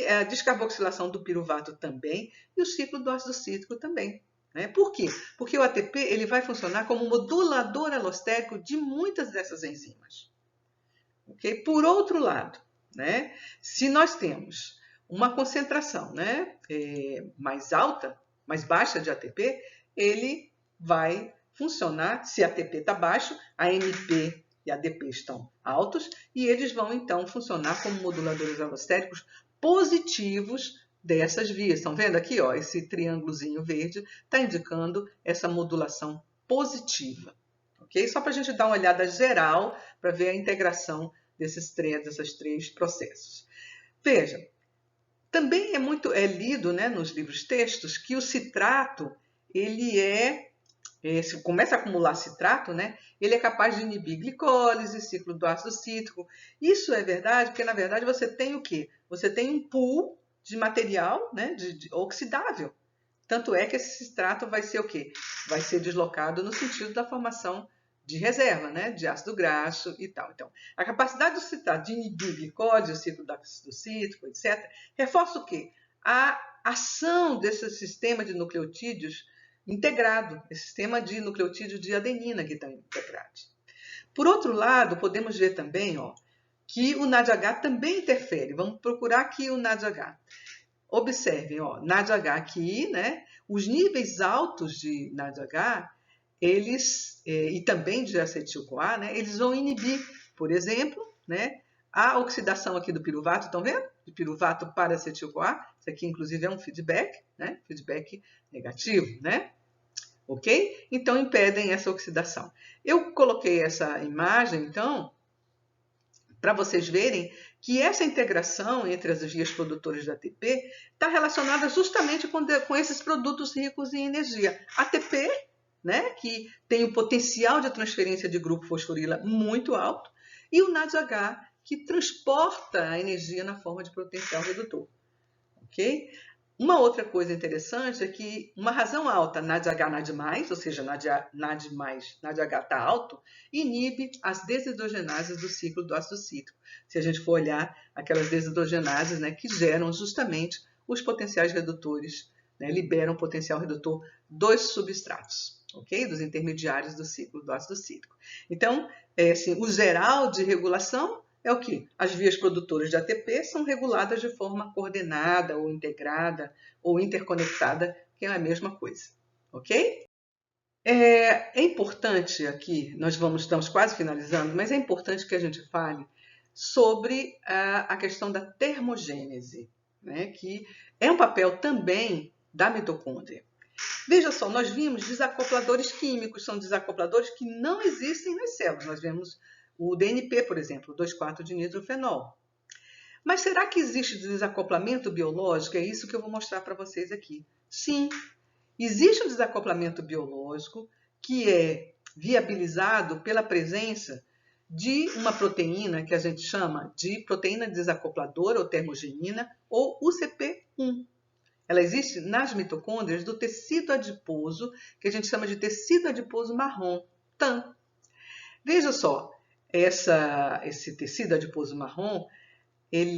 a descarboxilação do piruvato também, e o ciclo do ácido cítrico também. Né? Por quê? Porque o ATP ele vai funcionar como modulador alostérico de muitas dessas enzimas. Okay? Por outro lado, né? Se nós temos uma concentração, né, mais alta, mais baixa de ATP, ele vai funcionar, se ATP está baixo, a AMP e ADP estão altos, e eles vão então funcionar como moduladores alostéricos positivos dessas vias. Estão vendo aqui, ó, esse triângulozinho verde está indicando essa modulação positiva. Okay? Só para a gente dar uma olhada geral para ver a integração dessas três processos. Veja, também é lido, né, nos livros textos que o citrato, se começa a acumular citrato, né, ele é capaz de inibir glicólise, ciclo do ácido cítrico. Isso é verdade, porque na verdade você tem o quê? Você tem um pool de material, né, de oxidável. Tanto é que esse citrato vai ser o quê? Vai ser deslocado no sentido da formação de reserva, né, de ácido graxo e tal. Então, a capacidade do citrato de inibir glicólise, o ciclo do ácido cítrico, etc., reforça o quê? A ação desse sistema de nucleotídeos integrado, esse sistema de nucleotídeos de adenina que estão integrados. Por outro lado, podemos ver também, ó, que o NADH também interfere. Vamos procurar aqui o NADH. Observem, ó, NADH aqui, né? Os níveis altos de NADH, e também de acetil-CoA, né? Eles vão inibir, por exemplo, né, a oxidação aqui do piruvato, estão vendo? De piruvato para acetil-CoA. Isso aqui, inclusive, é um feedback, né? Feedback negativo, né? Ok? Então, impedem essa oxidação. Eu coloquei essa imagem, então, para vocês verem que essa integração entre as vias produtoras de ATP está relacionada justamente com esses produtos ricos em energia. ATP, né, que tem o potencial de transferência de grupo fosforila muito alto, e o NADH, que transporta a energia na forma de potencial redutor. Ok? Uma outra coisa interessante é que uma razão alta, NADH, ou seja, NADH está alto, inibe as desidrogenases do ciclo do ácido cítrico. Se a gente for olhar aquelas desidrogenases, né, que geram justamente os potenciais redutores, né, liberam o potencial redutor dos substratos, ok? Dos intermediários do ciclo do ácido cítrico. Então, assim, o geral de regulação é o que? As vias produtoras de ATP são reguladas de forma coordenada ou integrada ou interconectada, que é a mesma coisa, ok? É importante aqui, estamos quase finalizando, mas é importante que a gente fale sobre a questão da termogênese, né, que é um papel também da mitocôndria. Veja só, nós vimos desacopladores químicos, são desacopladores que não existem nas células. Nós vemos o DNP, por exemplo, 2,4-dinitrofenol. Mas será que existe desacoplamento biológico? É isso que eu vou mostrar para vocês aqui. Sim, existe um desacoplamento biológico que é viabilizado pela presença de uma proteína que a gente chama de proteína desacopladora ou termogenina, ou UCP1. Ela existe nas mitocôndrias do tecido adiposo, que a gente chama de tecido adiposo marrom, TAM. Veja só, esse tecido adiposo marrom,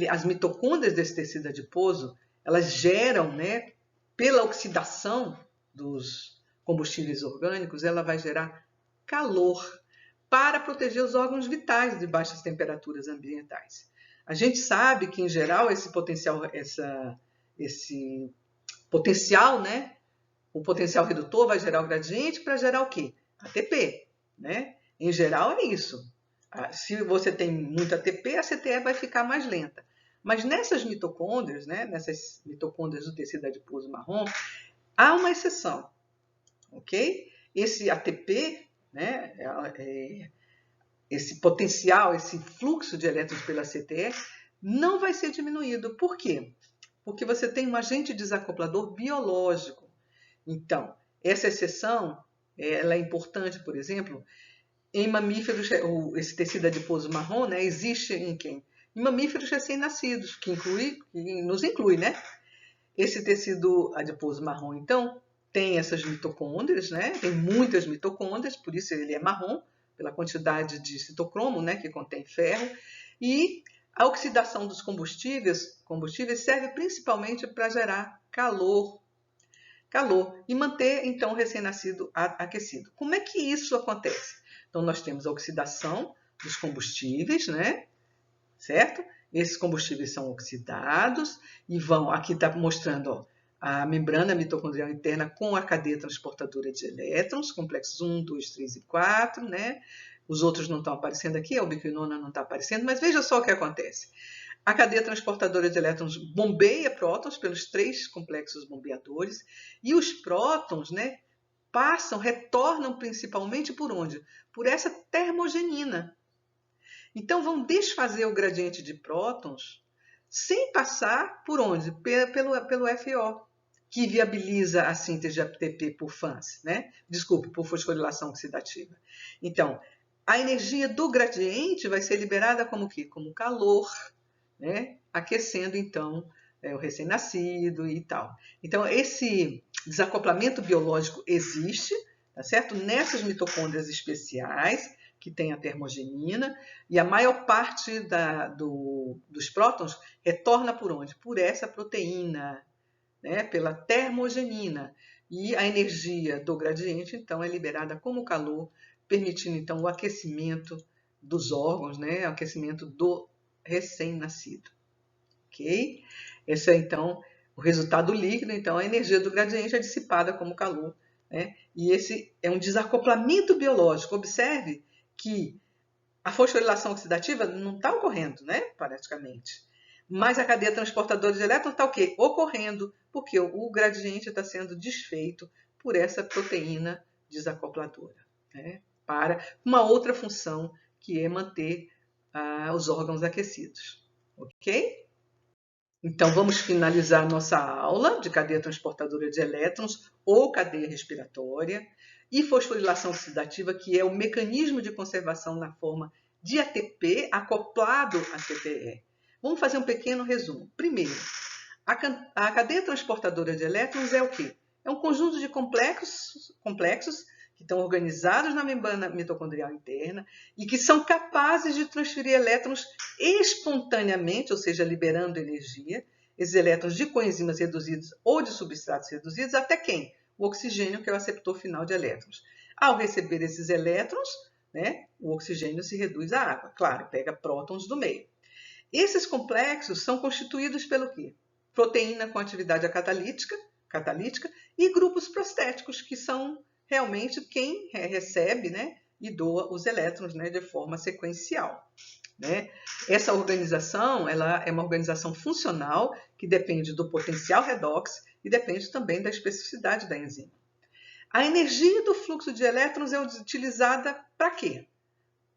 as mitocôndrias desse tecido adiposo, elas geram, né, pela oxidação dos combustíveis orgânicos, ela vai gerar calor para proteger os órgãos vitais de baixas temperaturas ambientais. A gente sabe que, em geral, esse potencial, né, o potencial redutor vai gerar o gradiente para gerar o quê? ATP, né? Em geral é isso. Se você tem muito ATP, a CTE vai ficar mais lenta. Mas nessas mitocôndrias, né, nessas mitocôndrias do tecido adiposo marrom, há uma exceção, ok? Esse ATP, né, esse potencial, esse fluxo de elétrons pela CTE, não vai ser diminuído. Por quê? Porque você tem um agente desacoplador biológico. Então, essa exceção ela é importante, por exemplo, em mamíferos, esse tecido adiposo marrom, né, existe em quem? Em mamíferos recém-nascidos, que nos inclui, né? Esse tecido adiposo marrom, então, tem essas mitocôndrias, né? Tem muitas mitocôndrias, por isso ele é marrom, pela quantidade de citocromo, né, que contém ferro. E a oxidação dos combustíveis serve principalmente para gerar calor e manter então o recém-nascido aquecido. Como é que isso acontece? Então nós temos a oxidação dos combustíveis, né? Certo? Esses combustíveis são oxidados e vão, aqui está mostrando, ó, a membrana mitocondrial interna com a cadeia transportadora de elétrons, complexos 1, 2, 3 e 4, né? Os outros não estão aparecendo aqui, a ubiquinona não está aparecendo, mas veja só o que acontece. A cadeia transportadora de elétrons bombeia prótons pelos 3 complexos bombeadores e os prótons, né, retornam principalmente por onde? Por essa termogenina. Então vão desfazer o gradiente de prótons sem passar por onde? Pelo FO, que viabiliza a síntese de ATP por FANS, né? Desculpe, por fosforilação oxidativa. Então, a energia do gradiente vai ser liberada como o quê? Como calor, né? Aquecendo, então, o recém-nascido e tal. Então, esse desacoplamento biológico existe, tá certo? Nessas mitocôndrias especiais, que tem a termogenina, e a maior parte dos prótons retorna por onde? Por essa proteína, né? Pela termogenina. E a energia do gradiente, então, é liberada como calor, permitindo, então, o aquecimento dos órgãos, né? O aquecimento do recém-nascido. Ok? Esse é, então, o resultado líquido. Então, a energia do gradiente é dissipada como calor, né? E esse é um desacoplamento biológico. Observe que a fosforilação oxidativa não está ocorrendo, né? Praticamente. Mas a cadeia transportadora de elétrons está o quê? Ocorrendo, porque o gradiente está sendo desfeito por essa proteína desacopladora, né? Para uma outra função, que é manter os órgãos aquecidos. Ok? Então, vamos finalizar nossa aula de cadeia transportadora de elétrons ou cadeia respiratória e fosforilação oxidativa, que é o mecanismo de conservação na forma de ATP acoplado a TPE. Vamos fazer um pequeno resumo. Primeiro, a cadeia transportadora de elétrons é o quê? É um conjunto de complexos que estão organizados na membrana mitocondrial interna e que são capazes de transferir elétrons espontaneamente, ou seja, liberando energia, esses elétrons de coenzimas reduzidos ou de substratos reduzidos, até quem? O oxigênio, que é o aceptor final de elétrons. Ao receber esses elétrons, né, o oxigênio se reduz à água. Claro, pega prótons do meio. Esses complexos são constituídos pelo quê? Proteína com atividade catalítica e grupos prostéticos, que são realmente quem recebe, né, e doa os elétrons, né, de forma sequencial. Né? Essa organização ela é uma organização funcional que depende do potencial redox e depende também da especificidade da enzima. A energia do fluxo de elétrons é utilizada para quê?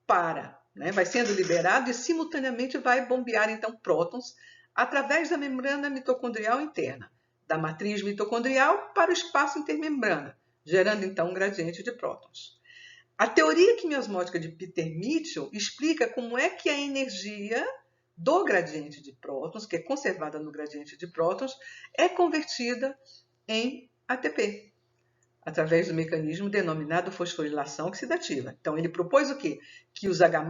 Vai sendo liberado e simultaneamente vai bombear então prótons através da membrana mitocondrial interna, da matriz mitocondrial para o espaço intermembrana, gerando então um gradiente de prótons. A teoria quimiosmótica de Peter Mitchell explica como é que a energia do gradiente de prótons, que é conservada no gradiente de prótons, é convertida em ATP, através do mecanismo denominado fosforilação oxidativa. Então, ele propôs o quê? Que os H+,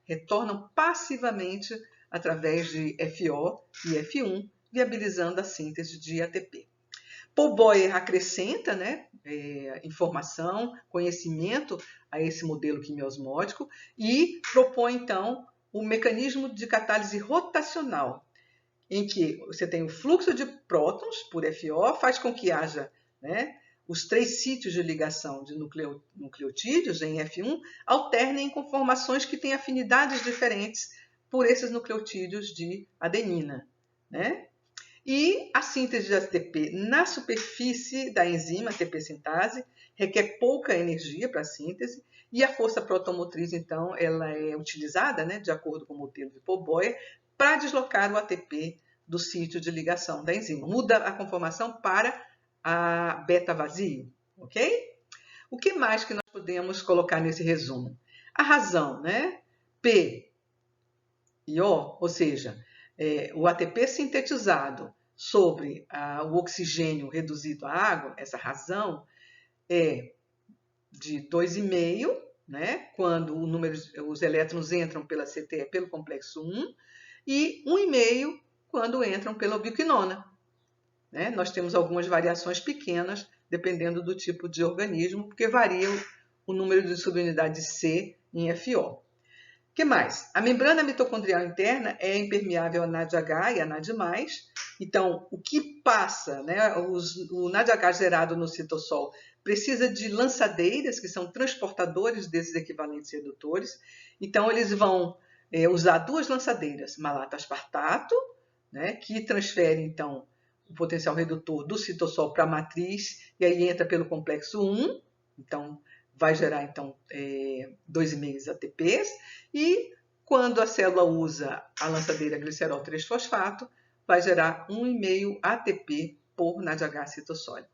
retornam passivamente através de FO e F1, viabilizando a síntese de ATP. Paul Boyer acrescenta, né, informação, conhecimento a esse modelo quimiosmótico e propõe, então, o mecanismo de catálise rotacional, em que você tem o fluxo de prótons por FO, faz com que haja, né, os 3 sítios de ligação de nucleotídeos em F1 alternem em conformações que têm afinidades diferentes por esses nucleotídeos de adenina, né? E a síntese de ATP na superfície da enzima ATP sintase requer pouca energia para a síntese e a força protomotriz, então, ela é utilizada, né, de acordo com o modelo de Paul Boyer, para deslocar o ATP do sítio de ligação da enzima. Muda a conformação para a beta vazio, ok? O que mais que nós podemos colocar nesse resumo? A razão, né? P e O, ou seja, o ATP sintetizado sobre o oxigênio reduzido à água, essa razão é de 2,5, né, quando os elétrons entram pela CTE pelo complexo 1, e 1,5 quando entram pela ubiquinona. Né? Nós temos algumas variações pequenas, dependendo do tipo de organismo, porque varia o número de subunidades C em FO. O que mais? A membrana mitocondrial interna é impermeável a NADH e a NAD+. Então, o que passa, né, o NADH gerado no citossol precisa de lançadeiras, que são transportadores desses equivalentes redutores. Então, eles vão usar duas lançadeiras, malato-aspartato, né, que transfere, então, o potencial redutor do citossol para a matriz, e aí entra pelo complexo 1, então vai gerar então 2,5 ATPs, e quando a célula usa a lançadeira glicerol 3-fosfato, vai gerar 1,5 ATP por NADH citossólico.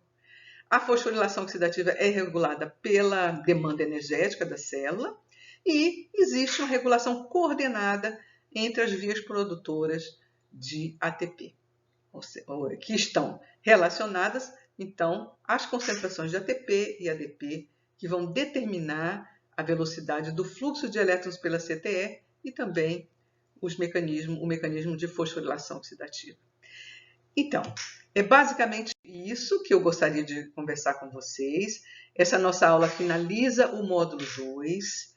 A fosforilação oxidativa é regulada pela demanda energética da célula e existe uma regulação coordenada entre as vias produtoras de ATP, que estão relacionadas, então, às concentrações de ATP e ADP, que vão determinar a velocidade do fluxo de elétrons pela CTE e também o mecanismo de fosforilação oxidativa. Então, é basicamente isso que eu gostaria de conversar com vocês. Essa nossa aula finaliza o módulo 2.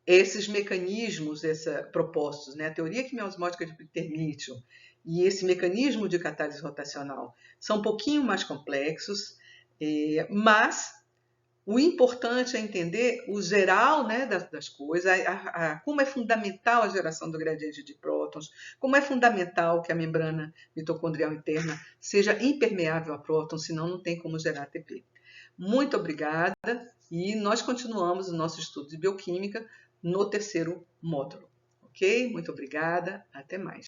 Esses mecanismos propostos, né, a teoria quimiosmótica de Peter-Mitchell e esse mecanismo de catálise rotacional são um pouquinho mais complexos, mas o importante é entender o geral, né, das coisas, como é fundamental a geração do gradiente de prótons, como é fundamental que a membrana mitocondrial interna seja impermeável a prótons, senão não tem como gerar ATP. Muito obrigada e nós continuamos o nosso estudo de bioquímica no terceiro módulo. Ok? Muito obrigada, até mais.